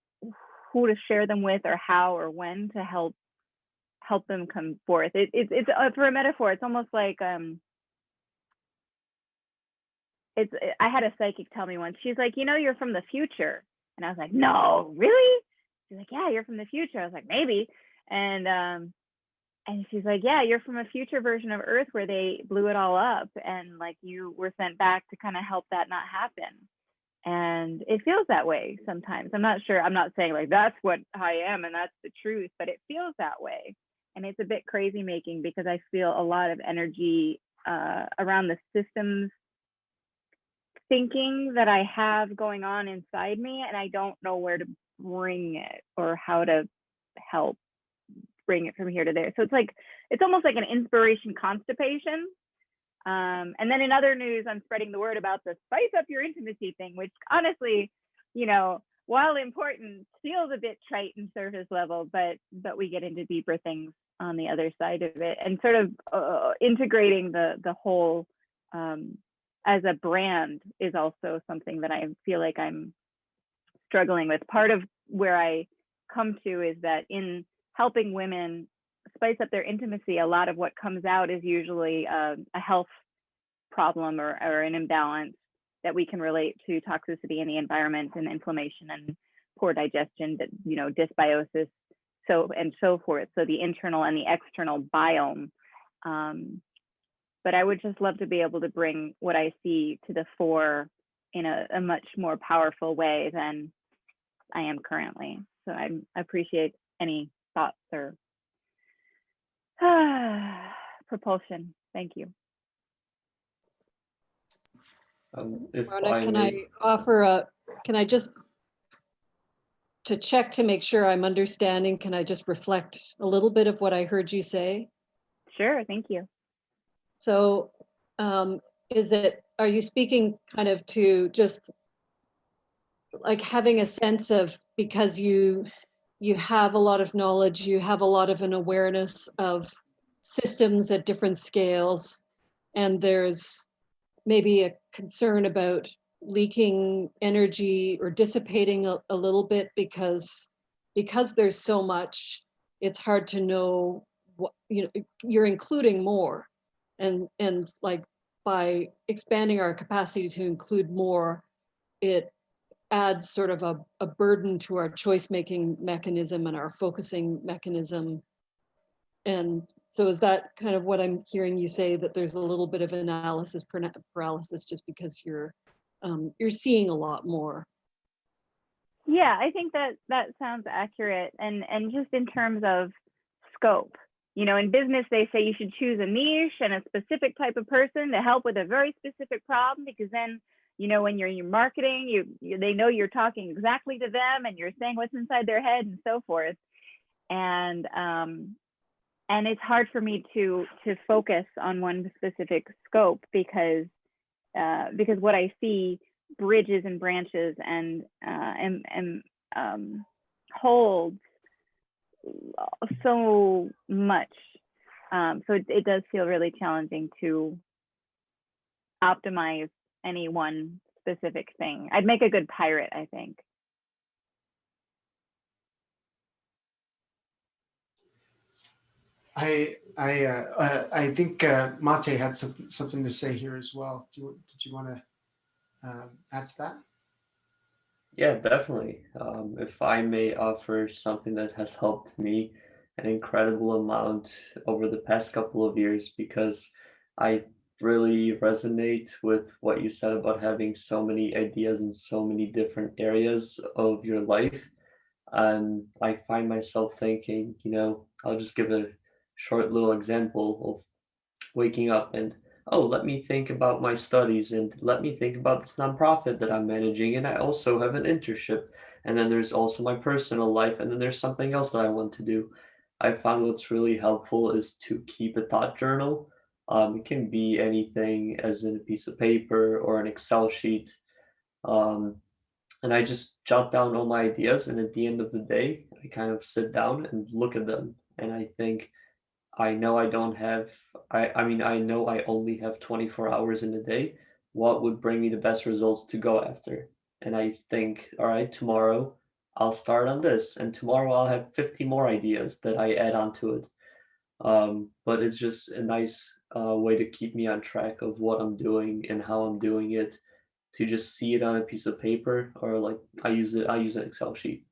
who to share them with or how or when to help them come forth. It's for a metaphor, it's almost like I had a psychic tell me once, she's like, you know, you're from the future. And I was like, no, really? She's like, yeah, you're from the future. I was like, maybe. And she's like, yeah, you're from a future version of Earth where they blew it all up, and like you were sent back to kind of help that not happen. And it feels that way sometimes. I'm not sure. I'm not saying like that's what I am and that's the truth, but it feels that way. And it's a bit crazy making, because I feel a lot of energy around the systems thinking that I have going on inside me, and I don't know where to bring it or how to help bring it from here to there. So it's almost like an inspiration constipation. And then in other news, I'm spreading the word about the spice up your intimacy thing, which honestly, you know, while important, feels a bit trite and surface level, but we get into deeper things on the other side of it, and sort of integrating the whole as a brand is also something that I feel like I'm struggling with. Part of where I come to is that in helping women spice up their intimacy, a lot of what comes out is usually a health problem or an imbalance that we can relate to toxicity in the environment and inflammation and poor digestion, that, you know, dysbiosis, so forth. So the internal and the external biome. But I would just love to be able to bring what I see to the fore in a much more powerful way than I am currently. So I appreciate any thoughts or propulsion. Thank you. If Rhonda, I can may, can I just, to check to make sure I'm understanding, can I just reflect a little bit of what I heard you say? Sure, thank you. So are you speaking kind of to just like having a sense of, because you have a lot of knowledge, you have a lot of an awareness of systems at different scales, and there's maybe a concern about leaking energy or dissipating a little bit because there's so much, it's hard to know what, you're including more, and like by expanding our capacity to include more, it adds sort of a burden to our choice making mechanism and our focusing mechanism. And so is that kind of what I'm hearing you say, that there's a little bit of analysis paralysis just because you're seeing a lot more? Yeah, I think that sounds accurate. And just in terms of scope, in business, they say you should choose a niche and a specific type of person to help with a very specific problem, because then, when you're in your marketing, they know you're talking exactly to them and you're saying what's inside their head and so forth. And it's hard for me to focus on one specific scope because what I see bridges and branches and holds so much. So it does feel really challenging to optimize any one specific thing. I'd make a good pirate, I think. I think Mate had something to say here as well. Did you want to add to that? Yeah, definitely. If I may offer something that has helped me an incredible amount over the past couple of years, because I really resonate with what you said about having so many ideas in so many different areas of your life. And I find myself thinking, I'll just give a short little example of waking up and, oh, let me think about my studies and let me think about this nonprofit that I'm managing. And I also have an internship. And then there's also my personal life. And then there's something else that I want to do. I found what's really helpful is to keep a thought journal. It can be anything, as in a piece of paper or an Excel sheet. Um, and I just jot down all my ideas. And at the end of the day, I kind of sit down and look at them. And I think, I know I don't have, I mean, I know I only have 24 hours in a day. What would bring me the best results to go after? And I think, all right, tomorrow I'll start on this. And tomorrow I'll have 50 more ideas that I add onto it. But it's just a nice way to keep me on track of what I'm doing and how I'm doing it, to just see it on a piece of paper, or like I use an Excel sheet,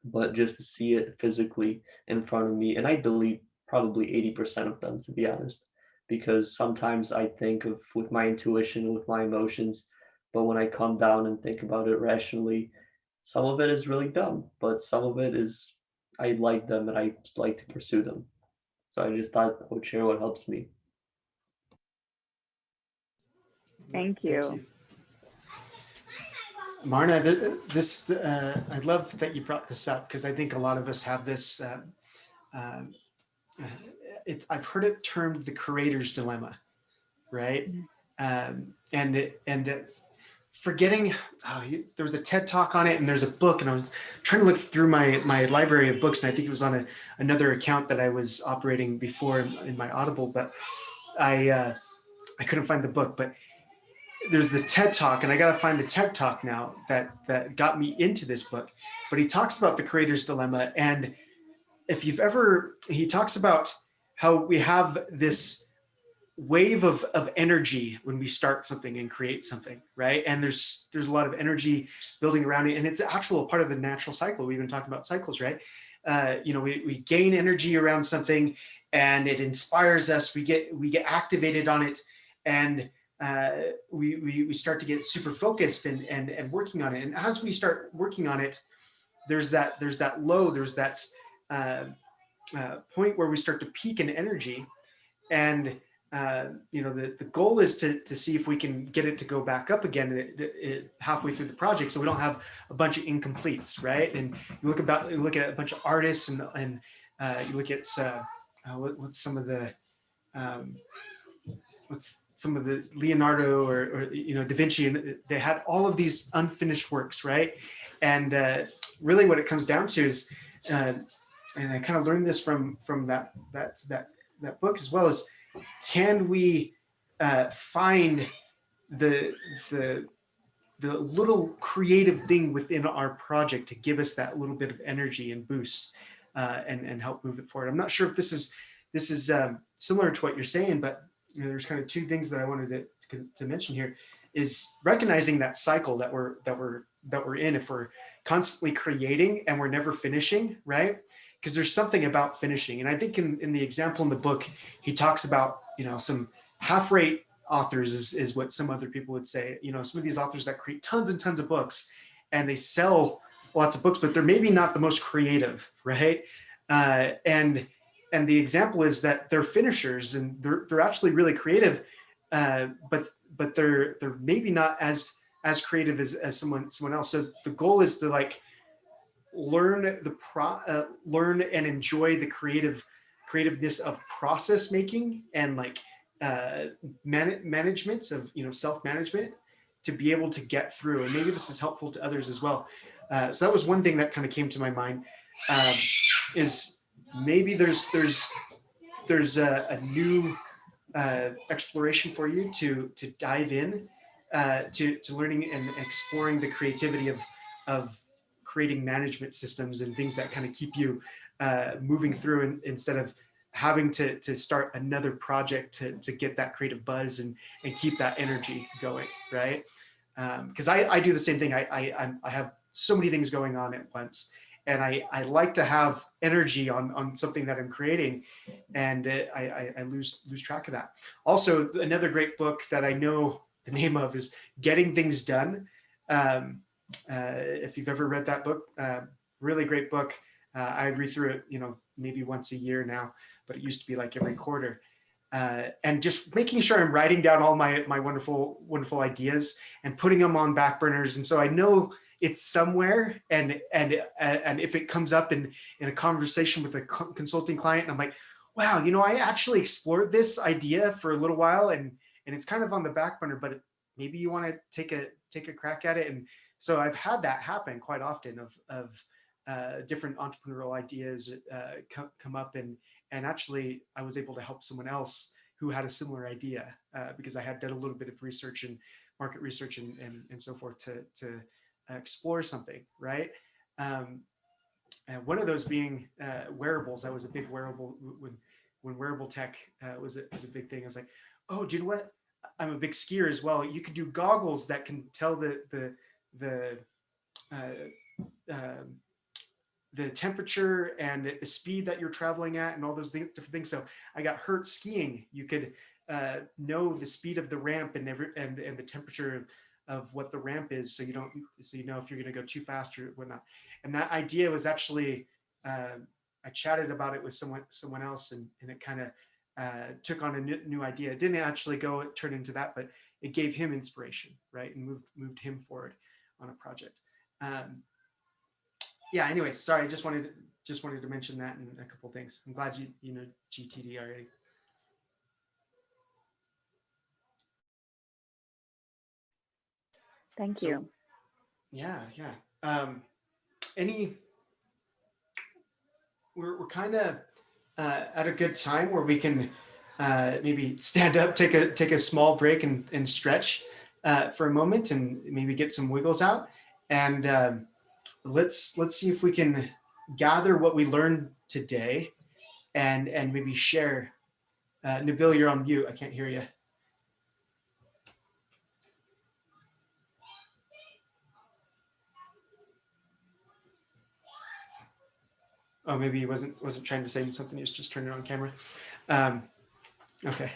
but just to see it physically in front of me. And I delete probably 80% of them, to be honest, because sometimes I think of with my intuition, with my emotions, but when I come down and think about it rationally, some of it is really dumb, but some of it is, I like them and I like to pursue them. So I just thought I would share what helps me. Thank you. Marna, I love that you brought this up, because I think a lot of us have this. I've heard it termed the creator's dilemma, right? And forgetting, there was a TED talk on it, and there's a book, and I was trying to look through my library of books, and I think it was on another account that I was operating before in my Audible, but I couldn't find the book. But there's the TED talk, and I got to find the TED talk now that got me into this book. But he talks about the creator's dilemma, and if you've ever, he talks about how we have this wave of energy when we start something and create something, right? And there's a lot of energy building around it, and it's actual part of the natural cycle. We've been talking about cycles, right? We gain energy around something, and it inspires us. We get activated on it, and we start to get super focused and working on it. And as we start working on it, there's that low, there's that point where we start to peak in energy, and the goal is to see if we can get it to go back up again halfway through the project, so we don't have a bunch of incompletes, right? And you look at a bunch of artists, and you look at what's some of the Leonardo or Da Vinci, and they had all of these unfinished works, right? And really what it comes down to is, and I kind of learned this from that that book, as well as can we find the little creative thing within our project to give us that little bit of energy and boost and help move it forward. I'm not sure if this is similar to what you're saying, but there's kind of two things that I wanted to mention here, is recognizing that cycle that we're in. If we're constantly creating and we're never finishing, right? Because there's something about finishing. And I think in the example in the book, he talks about, some half-rate authors is what some other people would say. Some of these authors that create tons and tons of books and they sell lots of books, but they're maybe not the most creative, right? And the example is that they're finishers and they're actually really creative, but they're maybe not as creative as someone else. So the goal is to learn and enjoy the creativeness of process making and management of self-management to be able to get through. And maybe this is helpful to others as well. So that was one thing that kind of came to my mind, is maybe there's a new exploration for you to dive in to learning and exploring the creativity of creating management systems and things that kind of keep you moving through, instead of having to start another project to get that creative buzz and keep that energy going, right? Because I do the same thing. I have so many things going on at once, and I like to have energy on something that I'm creating, and I lose track of that. Also, another great book that I know the name of is Getting Things Done. If you've ever read that book, really great book. I read through it, maybe once a year now, but it used to be like every quarter. And just making sure I'm writing down all my wonderful ideas and putting them on back burners. And so I know it's somewhere, and if it comes up in a conversation with a consulting client, and I'm like, wow, I actually explored this idea for a little while, and it's kind of on the back burner, but maybe you want to take a crack at it. And so I've had that happen quite often of different entrepreneurial ideas come up, and actually I was able to help someone else who had a similar idea because I had done a little bit of research and market research and so forth to explore something, right? And one of those being wearables. I was a big wearable when wearable tech was a big thing. I was like, oh, do you know what? I'm a big skier as well. You could do goggles that can tell the temperature and the speed that you're traveling at and all those different things. So I got hurt skiing. You could know the speed of the ramp and the temperature of what the ramp is, so you know if you're going to go too fast or whatnot. And that idea was actually I chatted about it with someone else, and it kind of took on a new idea. It didn't actually turn into that, but it gave him inspiration, right, and moved him forward on a project. Yeah. Anyways, sorry, I just wanted to mention that and a couple of things. I'm glad you know GTD already. Thank you. Yeah. We're kind of at a good time where we can maybe stand up, take a small break and stretch for a moment, and maybe get some wiggles out. And let's see if we can gather what we learned today and maybe share. Nabil, you're on mute. I can't hear you. Oh, maybe he wasn't trying to say something. He was just turning on camera. Okay.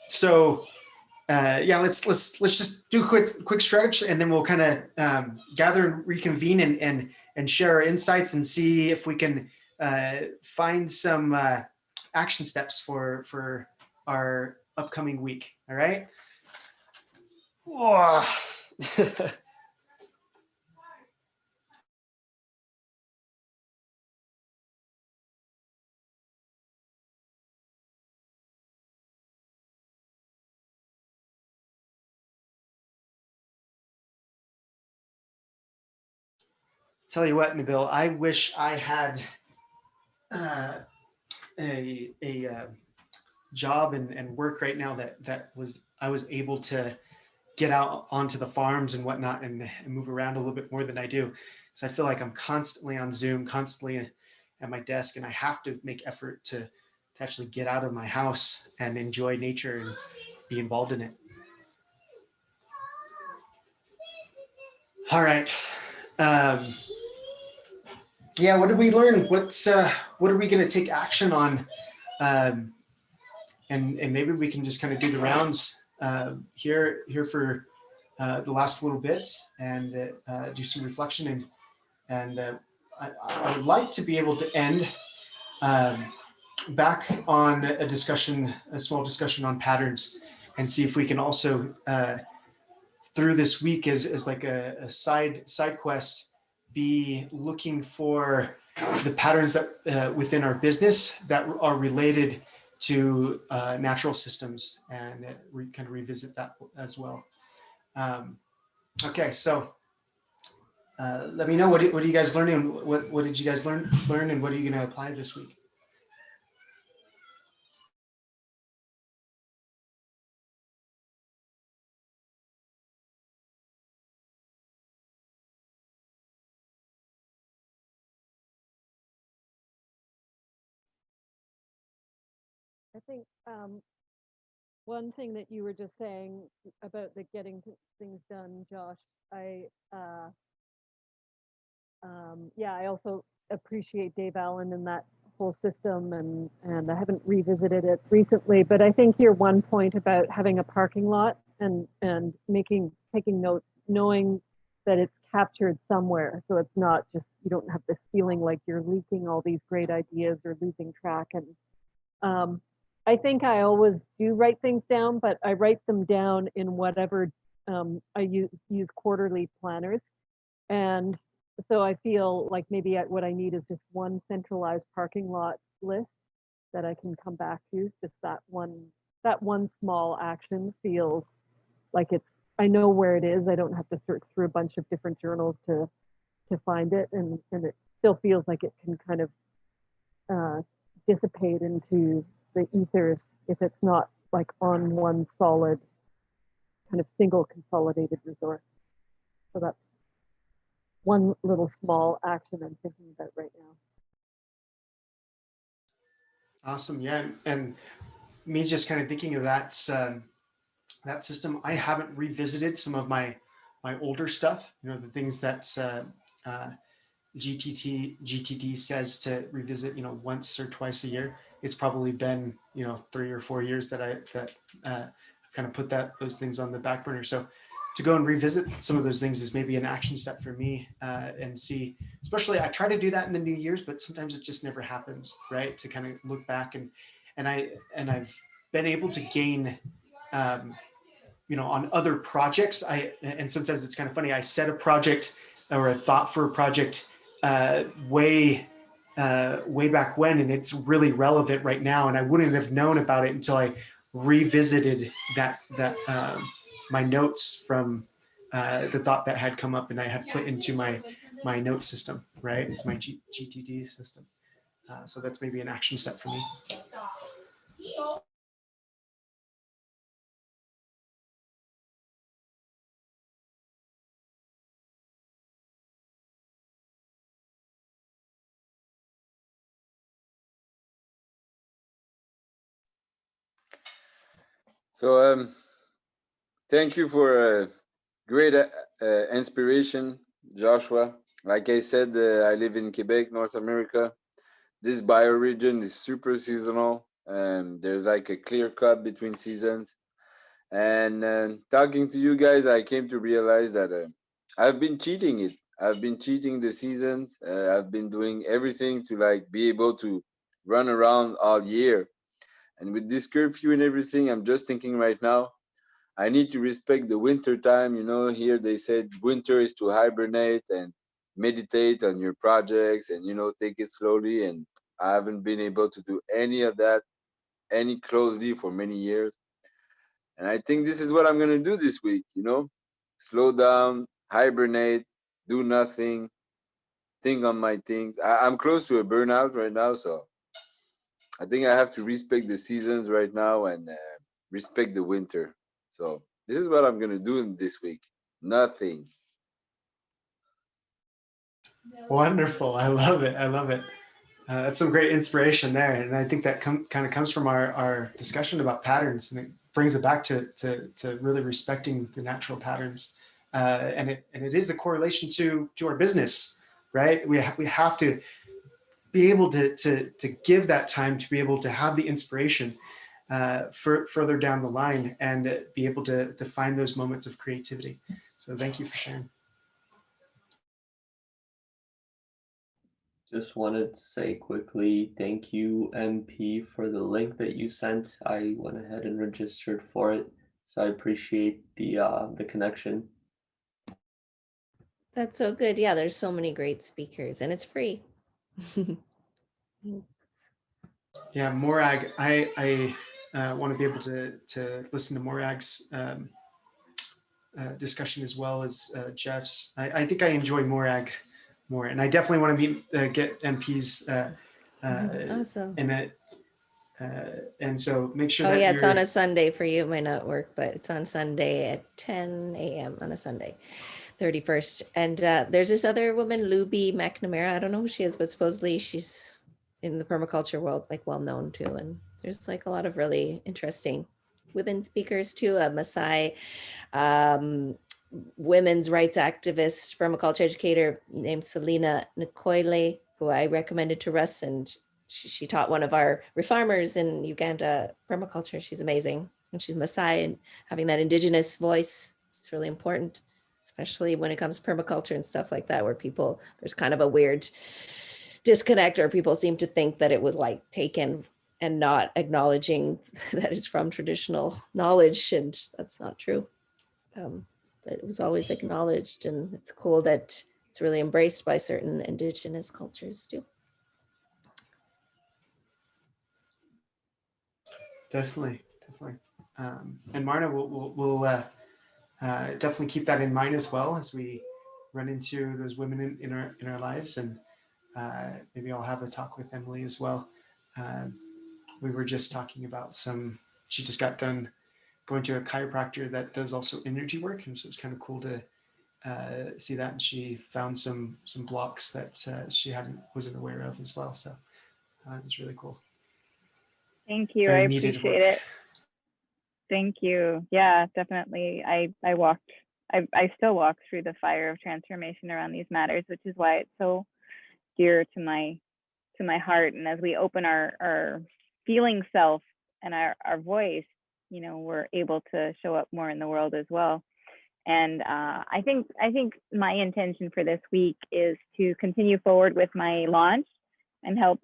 So yeah, let's just do a quick stretch, and then we'll kind of gather and reconvene and share our insights and see if we can find some action steps for our upcoming week. All right. Whoa. Tell you what, Nabil, I wish I had a job and work right now that I was able to get out onto the farms and whatnot and move around a little bit more than I do. So I feel like I'm constantly on Zoom, constantly at my desk, and I have to make effort to actually get out of my house and enjoy nature and be involved in it. All right. Yeah, what did we learn? What are we going to take action on? And maybe we can just kind of do the rounds here for the last little bit and do some reflection and I would like to be able to end back on a small discussion on patterns, and see if we can also through this week as like a side quest be looking for the patterns that within our business that are related to natural systems, and we kind of revisit that as well. Okay, so let me know what are you guys learning? What did you guys learn, and what are you going to apply this week? I think one thing that you were just saying about the getting things done, Josh, yeah, I also appreciate Dave Allen and that whole system, and I haven't revisited it recently, but I think your one point about having a parking lot and taking notes, knowing that it's captured somewhere, so it's not just, you don't have this feeling like you're leaking all these great ideas or losing track. And I think I always do write things down, but I write them down in whatever I use quarterly planners. And so I feel like maybe what I need is just one centralized parking lot list that I can come back to. Just that one small action feels like I know where it is. I don't have to search through a bunch of different journals to find it, and it still feels like it can kind of dissipate into the ethers if it's not like on one solid kind of single consolidated resource. So that's one little small action I'm thinking about right now. Awesome. Yeah. And me just kind of thinking of that system. I haven't revisited some of my older stuff, the things that GTD says to revisit, once or twice a year. It's probably been, 3 or 4 years that I've kind of put those things on the back burner. So to go and revisit some of those things is maybe an action step for me, and see, especially I try to do that in the New Year's, but sometimes it just never happens, right? To kind of look back and I've been able to gain, on other projects. And sometimes it's kind of funny. I set a project or a thought for a project way back when, and it's really relevant right now. And I wouldn't have known about it until I revisited that my notes from the thought that had come up, and I had put into my note system, right? My GTD system. So that's maybe an action step for me. So thank you for great inspiration, Joshua. Like I said, I live in Quebec, North America. This bioregion is super seasonal, and there's like a clear cut between seasons. And talking to you guys, I came to realize that I've been cheating it. I've been cheating the seasons. I've been doing everything to like be able to run around all year. And with this curfew and everything, I'm just thinking right now, I need to respect the winter time. Here they said winter is to hibernate and meditate on your projects and, take it slowly. And I haven't been able to do any of that any closely for many years. And I think this is what I'm going to do this week, slow down, hibernate, do nothing, think on my things. I'm close to a burnout right now. So I think I have to respect the seasons right now and respect the winter. So this is what I'm gonna do in this week. Nothing. Wonderful. I love it. I love it. That's some great inspiration there. And I think that kind of comes from our discussion about patterns, and it brings it back to really respecting the natural patterns. And it is a correlation to our business, right? We have to be able to give that time to be able to have the inspiration further down the line and be able to find those moments of creativity. So thank you for sharing. Just wanted to say quickly, thank you, MP, for the link that you sent. I went ahead and registered for it, so I appreciate the connection. That's so good. Yeah, there's so many great speakers and it's free. Yeah, Morag, I want to be able to listen to Morag's discussion as well as Jeff's. I think I enjoy Morag more, and I definitely want to get MP's Awesome. in it. And so make sure Oh that yeah, it's on a Sunday for you. It might not work, but it's on Sunday at 10 a.m. on a Sunday, 31st. And there's this other woman, Luby McNamara. I don't know who she is, but supposedly she's in the permaculture world, like well known too. And there's like a lot of really interesting women speakers too. A Maasai women's rights activist, permaculture educator named Selena Nkoile, who I recommended to Russ, and she taught one of our reformers in Uganda permaculture. She's amazing. And she's Maasai, and having that indigenous voice, it's really important, especially when it comes to permaculture and stuff like that, where there's kind of a weird disconnect, or people seem to think that it was like taken and not acknowledging that it's from traditional knowledge, and that's not true. But it was always acknowledged, and it's cool that it's really embraced by certain indigenous cultures too. Definitely. And Marna, we'll definitely keep that in mind as well as we run into those women in our lives, and maybe I'll have a talk with Emily as well. We were just talking about she just got done going to a chiropractor that does also energy work, and so it's kind of cool to see that. And she found some blocks that she wasn't aware of as well. So it was really cool. Thank you. Very I needed appreciate work. it. Thank you. Yeah, definitely. I still walk through the fire of transformation around these matters, which is why it's so dear to my heart. And as we open our feeling self and our voice, we're able to show up more in the world as well. And I think my intention for this week is to continue forward with my launch and help,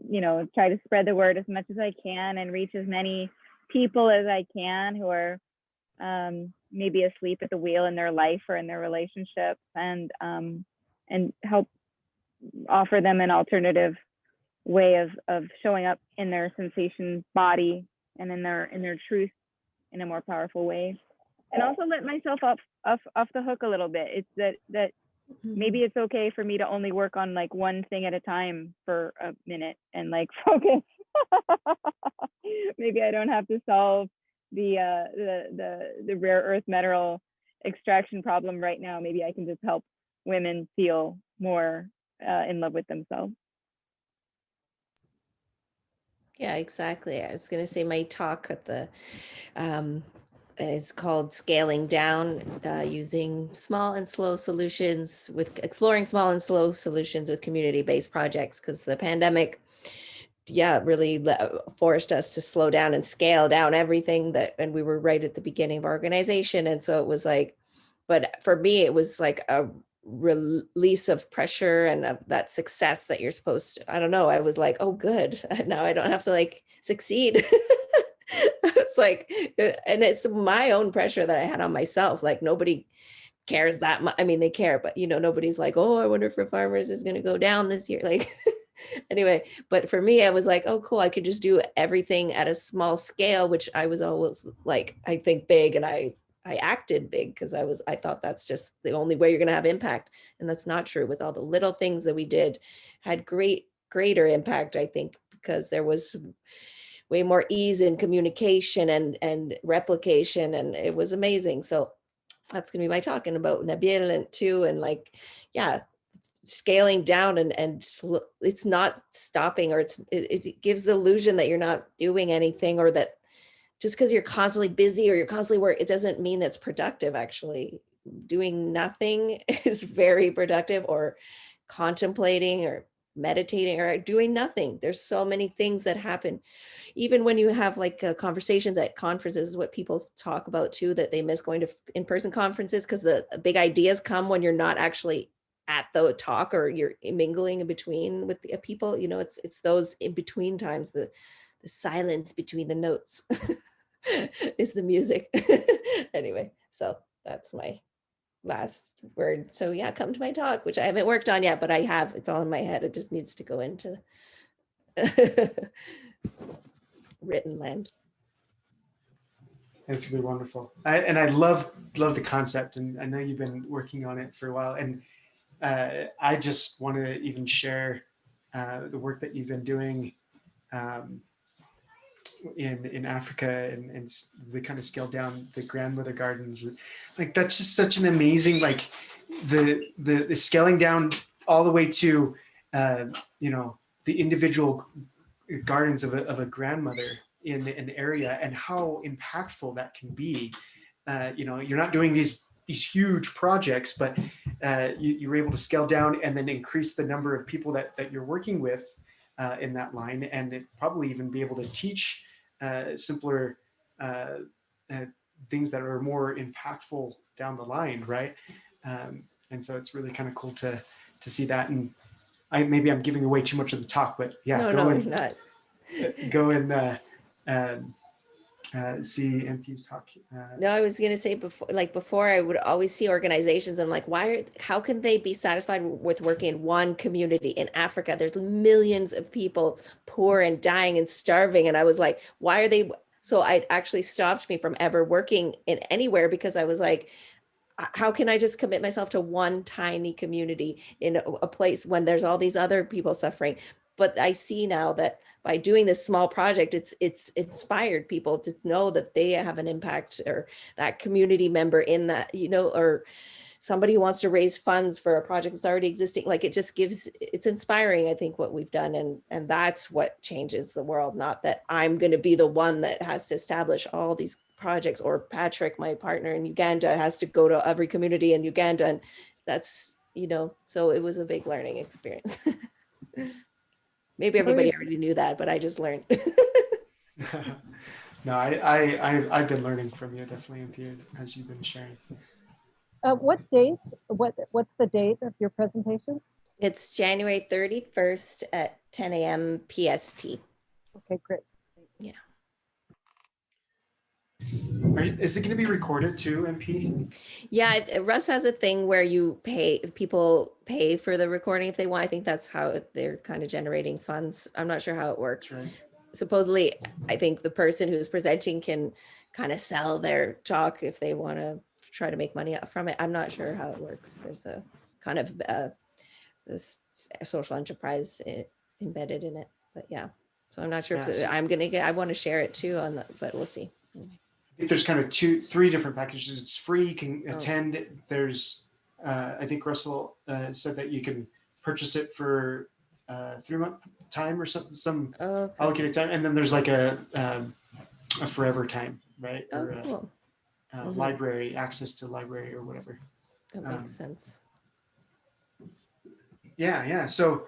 try to spread the word as much as I can and reach as many people as I can who are maybe asleep at the wheel in their life or in their relationships, and help offer them an alternative way of showing up in their sensation body and in their truth in a more powerful way. And also let myself off the hook a little bit. It's that maybe it's okay for me to only work on like one thing at a time for a minute and like focus. Maybe I don't have to solve the rare earth mineral extraction problem right now. Maybe I can just help women feel more in love with themselves. Yeah, exactly. I was going to say my talk at the is called Scaling Down, using small and slow solutions exploring small and slow solutions with community-based projects, because the pandemic, really forced us to slow down and scale down everything and we were right at the beginning of our organization. And so it was like, but for me, it was like a release of pressure and of that success that you're supposed to, I don't know. I was like, oh, good. Now I don't have to like succeed. It's like, and it's my own pressure that I had on myself. Like nobody cares that much. I mean, they care, but nobody's like, oh, I wonder if farmers is going to go down this year. Like, anyway, but for me, I was like, oh, cool. I could just do everything at a small scale, which I was always like, I think big, and I acted big because I thought that's just the only way you're going to have impact. And that's not true. With all the little things that we did had greater impact, I think, because there was way more ease in communication and replication, and it was amazing. So that's going to be my talking about Nabil and too, and like, yeah, scaling down and it's not stopping, or it gives the illusion that you're not doing anything, or that just because you're constantly busy or you're constantly work, it doesn't mean that's productive. Actually, doing nothing is very productive, or contemplating or meditating or doing nothing. There's so many things that happen. Even when you have like conversations at conferences, is what people talk about too, that they miss going to in-person conferences because the big ideas come when you're not actually at the talk, or you're mingling in between with the people. You know, it's those in between times, the silence between the notes is the music. Anyway, so that's my last word. So yeah, come to my talk, which I haven't worked on yet, but I have. It's all in my head. It just needs to go into written land. It's gonna be wonderful. I love the concept, and I know you've been working on it for a while. And I just want to even share the work that you've been doing in Africa, and the kind of scale down the grandmother gardens. Like that's just such an amazing, like the scaling down all the way to you know, the individual gardens of a grandmother in an area, and how impactful that can be. You know, you're not doing these huge projects, but you were able to scale down and then increase the number of people that you're working with in that line, and it probably even be able to teach simpler things that are more impactful down the line, right? And so it's really kind of cool to see that. And maybe I'm giving away too much of the talk, but yeah, No, you're not. Go and see MP's talk. No, I was going to say before I would always see organizations and like, how can they be satisfied with working in one community in Africa? There's millions of people poor and dying and starving. And I was like, why are they? So it actually stopped me from ever working in anywhere, because I was like, how can I just commit myself to one tiny community in a place when there's all these other people suffering? But I see now that by doing this small project, it's inspired people to know that they have an impact, or that community member in that, you know, or somebody who wants to raise funds for a project that's already existing. Like it's inspiring, I think, what we've done. And that's what changes the world. Not that I'm going to be the one that has to establish all these projects, or Patrick, my partner in Uganda, has to go to every community in Uganda. And that's, you know, so it was a big learning experience. Maybe everybody already knew that, but I just learned. No, I've been learning from you, definitely, MP, as you've been sharing. What date? What's the date of your presentation? It's January 31st at 10 a.m. PST. Okay, great. Yeah. Is it going to be recorded too, MP? Yeah, Russ has a thing where people pay for the recording if they want. I think that's how they're kind of generating funds. I'm not sure how it works. Right. Supposedly, I think the person who's presenting can kind of sell their talk if they want to try to make money from it. I'm not sure how it works. There's a kind of this social enterprise embedded in it, but yeah. So I'm not sure if I want to share it too but we'll see. Anyway. I think there's kind of three different packages. It's free, you can attend. There's, I think Russell said that you can purchase it for 3-month time or some allocated time. And then there's like a forever time, right? Or cool. Library, access to library or whatever. That makes sense. Yeah. So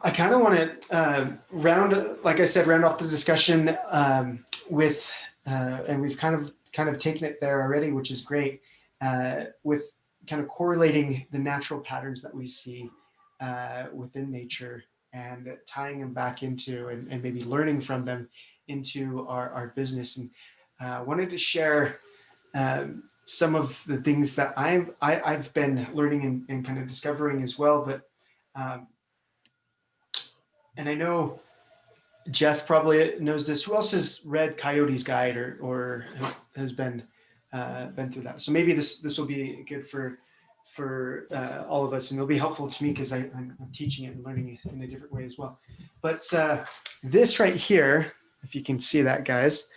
I kind of want to round off the discussion with, and we've kind of taken it there already, which is great, with kind of correlating the natural patterns that we see within nature and tying them back into and maybe learning from them into our business. And wanted to share some of the things that I've been learning and kind of discovering as well. But and I know Jeff probably knows this. Who else has read Coyote's Guide or has been through that? So maybe this will be good for all of us, and it'll be helpful to me because I'm teaching it and learning it in a different way as well. But this right here if you can see that, guys,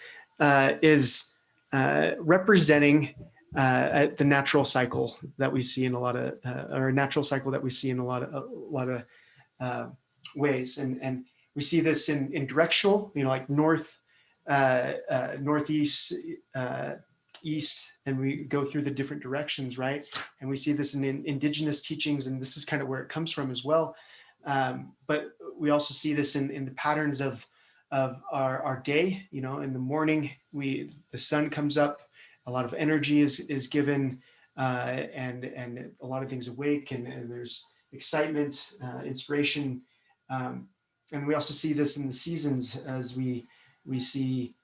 is representing the natural cycle that we see in a lot of, or a natural cycle that we see in a lot of ways. And we see this in directional, like north, northeast, east, and we go through the different directions, right? And we see this in indigenous teachings, and this is kind of where it comes from as well. But we also see this in the patterns of our day. In the morning, the sun comes up, a lot of energy is given, and a lot of things awake, and there's excitement, inspiration, and we also see this in the seasons as we see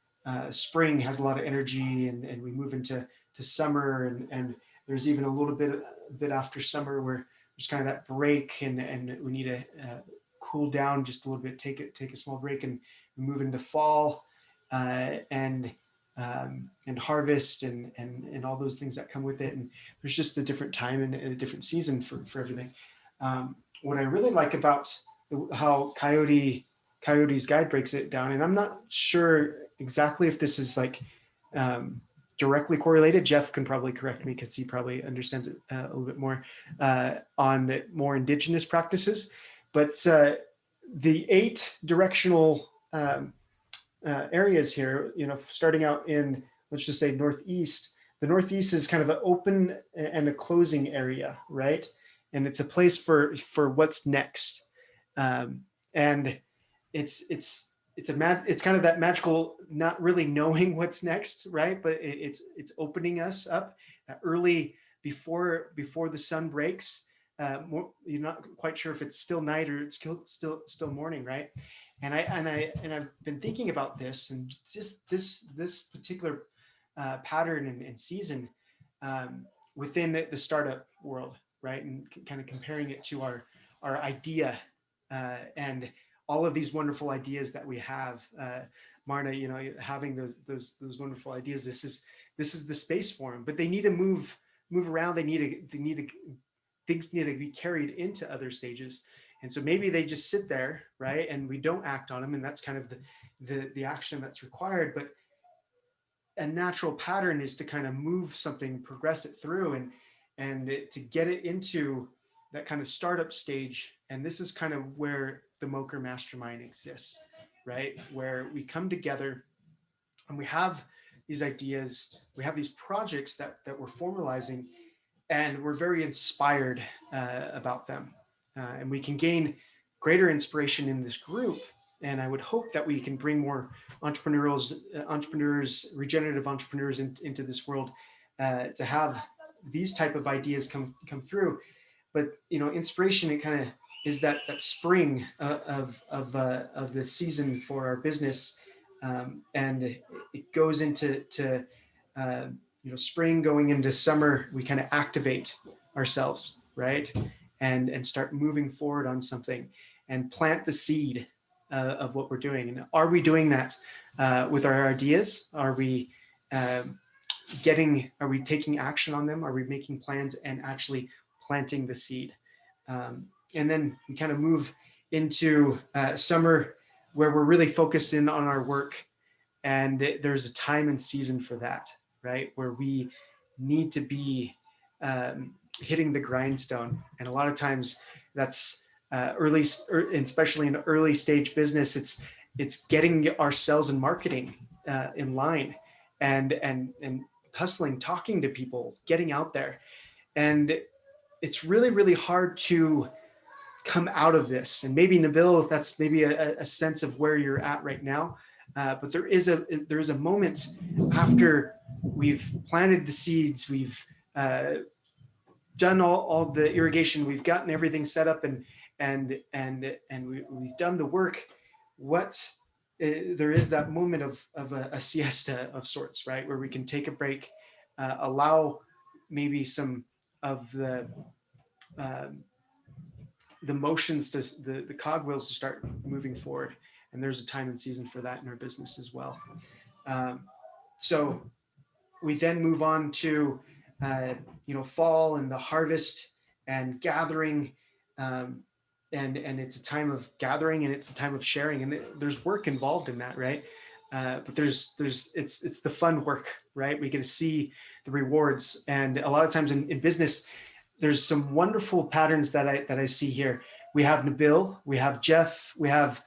spring has a lot of energy, and we move into summer, and there's even a little bit after summer where there's kind of that break, and we need to cool down just a little bit, take a small break, and we move into fall, and harvest, and all those things that come with it. And there's just a different time and a different season for everything. What I really like about how Coyote's guide breaks it down, and I'm not sure exactly if this is like directly correlated. Jeff can probably correct me because he probably understands it a little bit more on more indigenous practices. But the 8 directional areas here, starting out in, let's just say, northeast. The northeast is kind of an open and a closing area, right? And it's a place for what's next. And it's kind of that magical, not really knowing what's next, right? But it's opening us up early before the sun breaks. You're not quite sure if it's still night or it's still morning, right? And I've been thinking about this, and just this particular pattern and season within the startup world, right? And kind of comparing it to our idea and all of these wonderful ideas that we have. Marna, having those wonderful ideas. This is the space for them, but they need to move around. Things need to be carried into other stages. And so maybe they just sit there, right? And we don't act on them. And that's kind of the action that's required. But a natural pattern is to kind of move something, progress it through, and to get it into that kind of startup stage. And this is kind of where the MOKR Mastermind exists, right? Where we come together and we have these ideas, we have these projects that we're formalizing, and we're very inspired about them. And we can gain greater inspiration in this group. And I would hope that we can bring more entrepreneurs, regenerative entrepreneurs into this world to have these type of ideas come through. But inspiration, it kind of is that spring of the season for our business, and it goes into spring going into summer. We kind of activate ourselves, right, and start moving forward on something and plant the seed of what we're doing. And are we doing that with our ideas? Are we taking action on them? Are we making plans and actually planting the seed? And then we kind of move into summer, where we're really focused in on our work, and there's a time and season for that, right? Where we need to be hitting the grindstone. And a lot of times that's early, especially in early stage business, it's getting our sales and marketing in line, and hustling, talking to people, getting out there. And it's really, really hard to come out of this. And maybe Nabil, that's maybe a sense of where you're at right now. But there is a moment after we've planted the seeds, we've done all the irrigation, we've gotten everything set up, and we've done the work. There is that moment of a siesta of sorts, right, where we can take a break, allow maybe some of the motions, the cogwheels to start moving forward. And there's a time and season for that in our business as well. So we then move on to fall and the harvest and gathering, and it's a time of gathering, and it's a time of sharing, and there's work involved in that, right? but it's the fun work, right? We get to see the rewards. And a lot of times in business, there's some wonderful patterns that I see here. We have Nabil, we have Jeff, we have,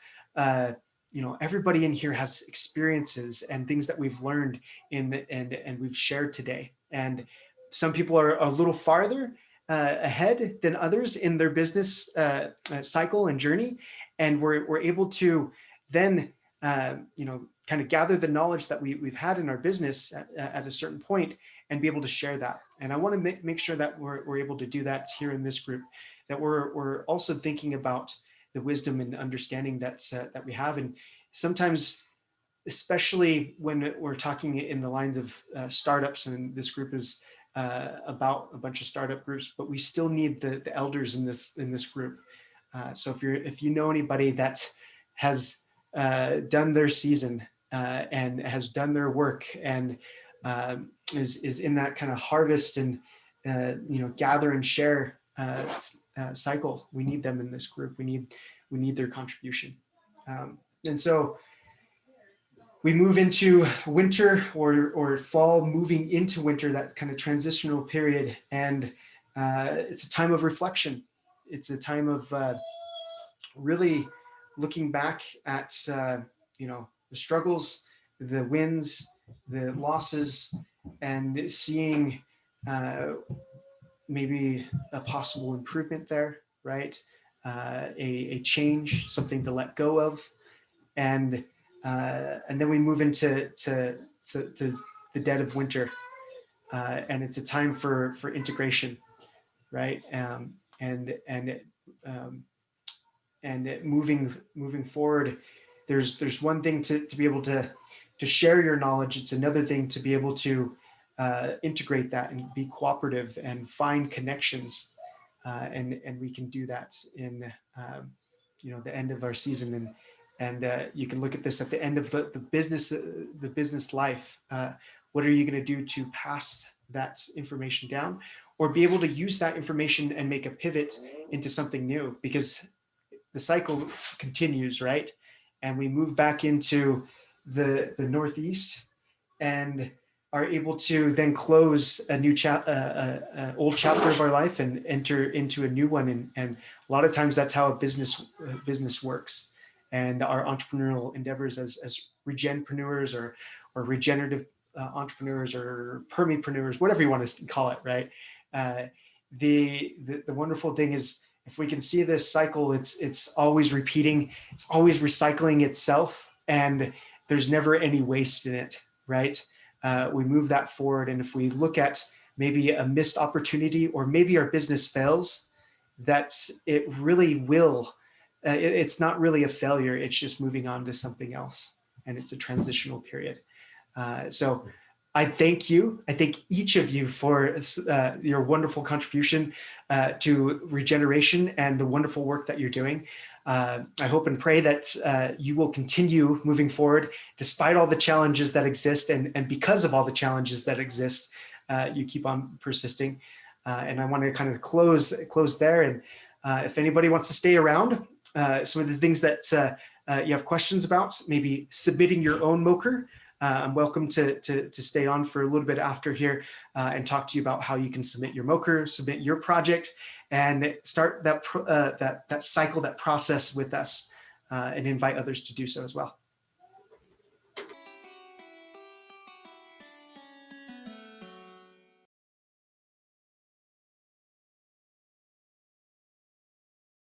everybody in here has experiences and things that we've learned and we've shared today. And some people are a little farther ahead than others in their business cycle and journey. And we're able to then, kind of gather the knowledge that we've had in our business at a certain point and be able to share that. And I want to make sure that we're able to do that here in this group, that we're also thinking about the wisdom and understanding that we have. And sometimes, especially when we're talking in the lines of startups, and this group is about a bunch of startup groups, but we still need the elders in this group. So if you know anybody that has done their season and has done their work and is in that kind of harvest and gather and share cycle, we need them in this group. We need their contribution. And so we move into winter or fall, moving into winter, that kind of transitional period. And it's a time of reflection. It's a time of really looking back at, the struggles, the wins, the losses, and seeing maybe a possible improvement there, right? A change, something to let go of. And then we move into the dead of winter, and it's a time for integration, right? And moving forward, there's one thing to be able to share your knowledge. It's another thing to be able to integrate that and be cooperative and find connections, and we can do that in the end of our season. And you can look at this at the end of the business life. What are you going to do to pass that information down, or be able to use that information and make a pivot into something new? Because the cycle continues, right? And we move back into the Northeast and are able to then close a new old chapter of our life and enter into a new one. And a lot of times that's how a business works. And our entrepreneurial endeavors as regenpreneurs or regenerative entrepreneurs or permipreneurs, whatever you want to call it, right? The wonderful thing is, if we can see this cycle, it's always repeating, it's always recycling itself, and there's never any waste in it, right? We move that forward, and if we look at maybe a missed opportunity, or maybe our business fails, it really will. It's not really a failure. It's just moving on to something else, and it's a transitional period. So I thank you. I thank each of you for your wonderful contribution to regeneration and the wonderful work that you're doing. I hope and pray that you will continue moving forward despite all the challenges that exist, and because of all the challenges that exist, you keep on persisting. And I want to kind of close there. And if anybody wants to stay around, some of the things that you have questions about, maybe submitting your own MOKR, I'm welcome to stay on for a little bit after here and talk to you about how you can submit your MOKR, submit your project, and start that cycle, that process with us, and invite others to do so as well.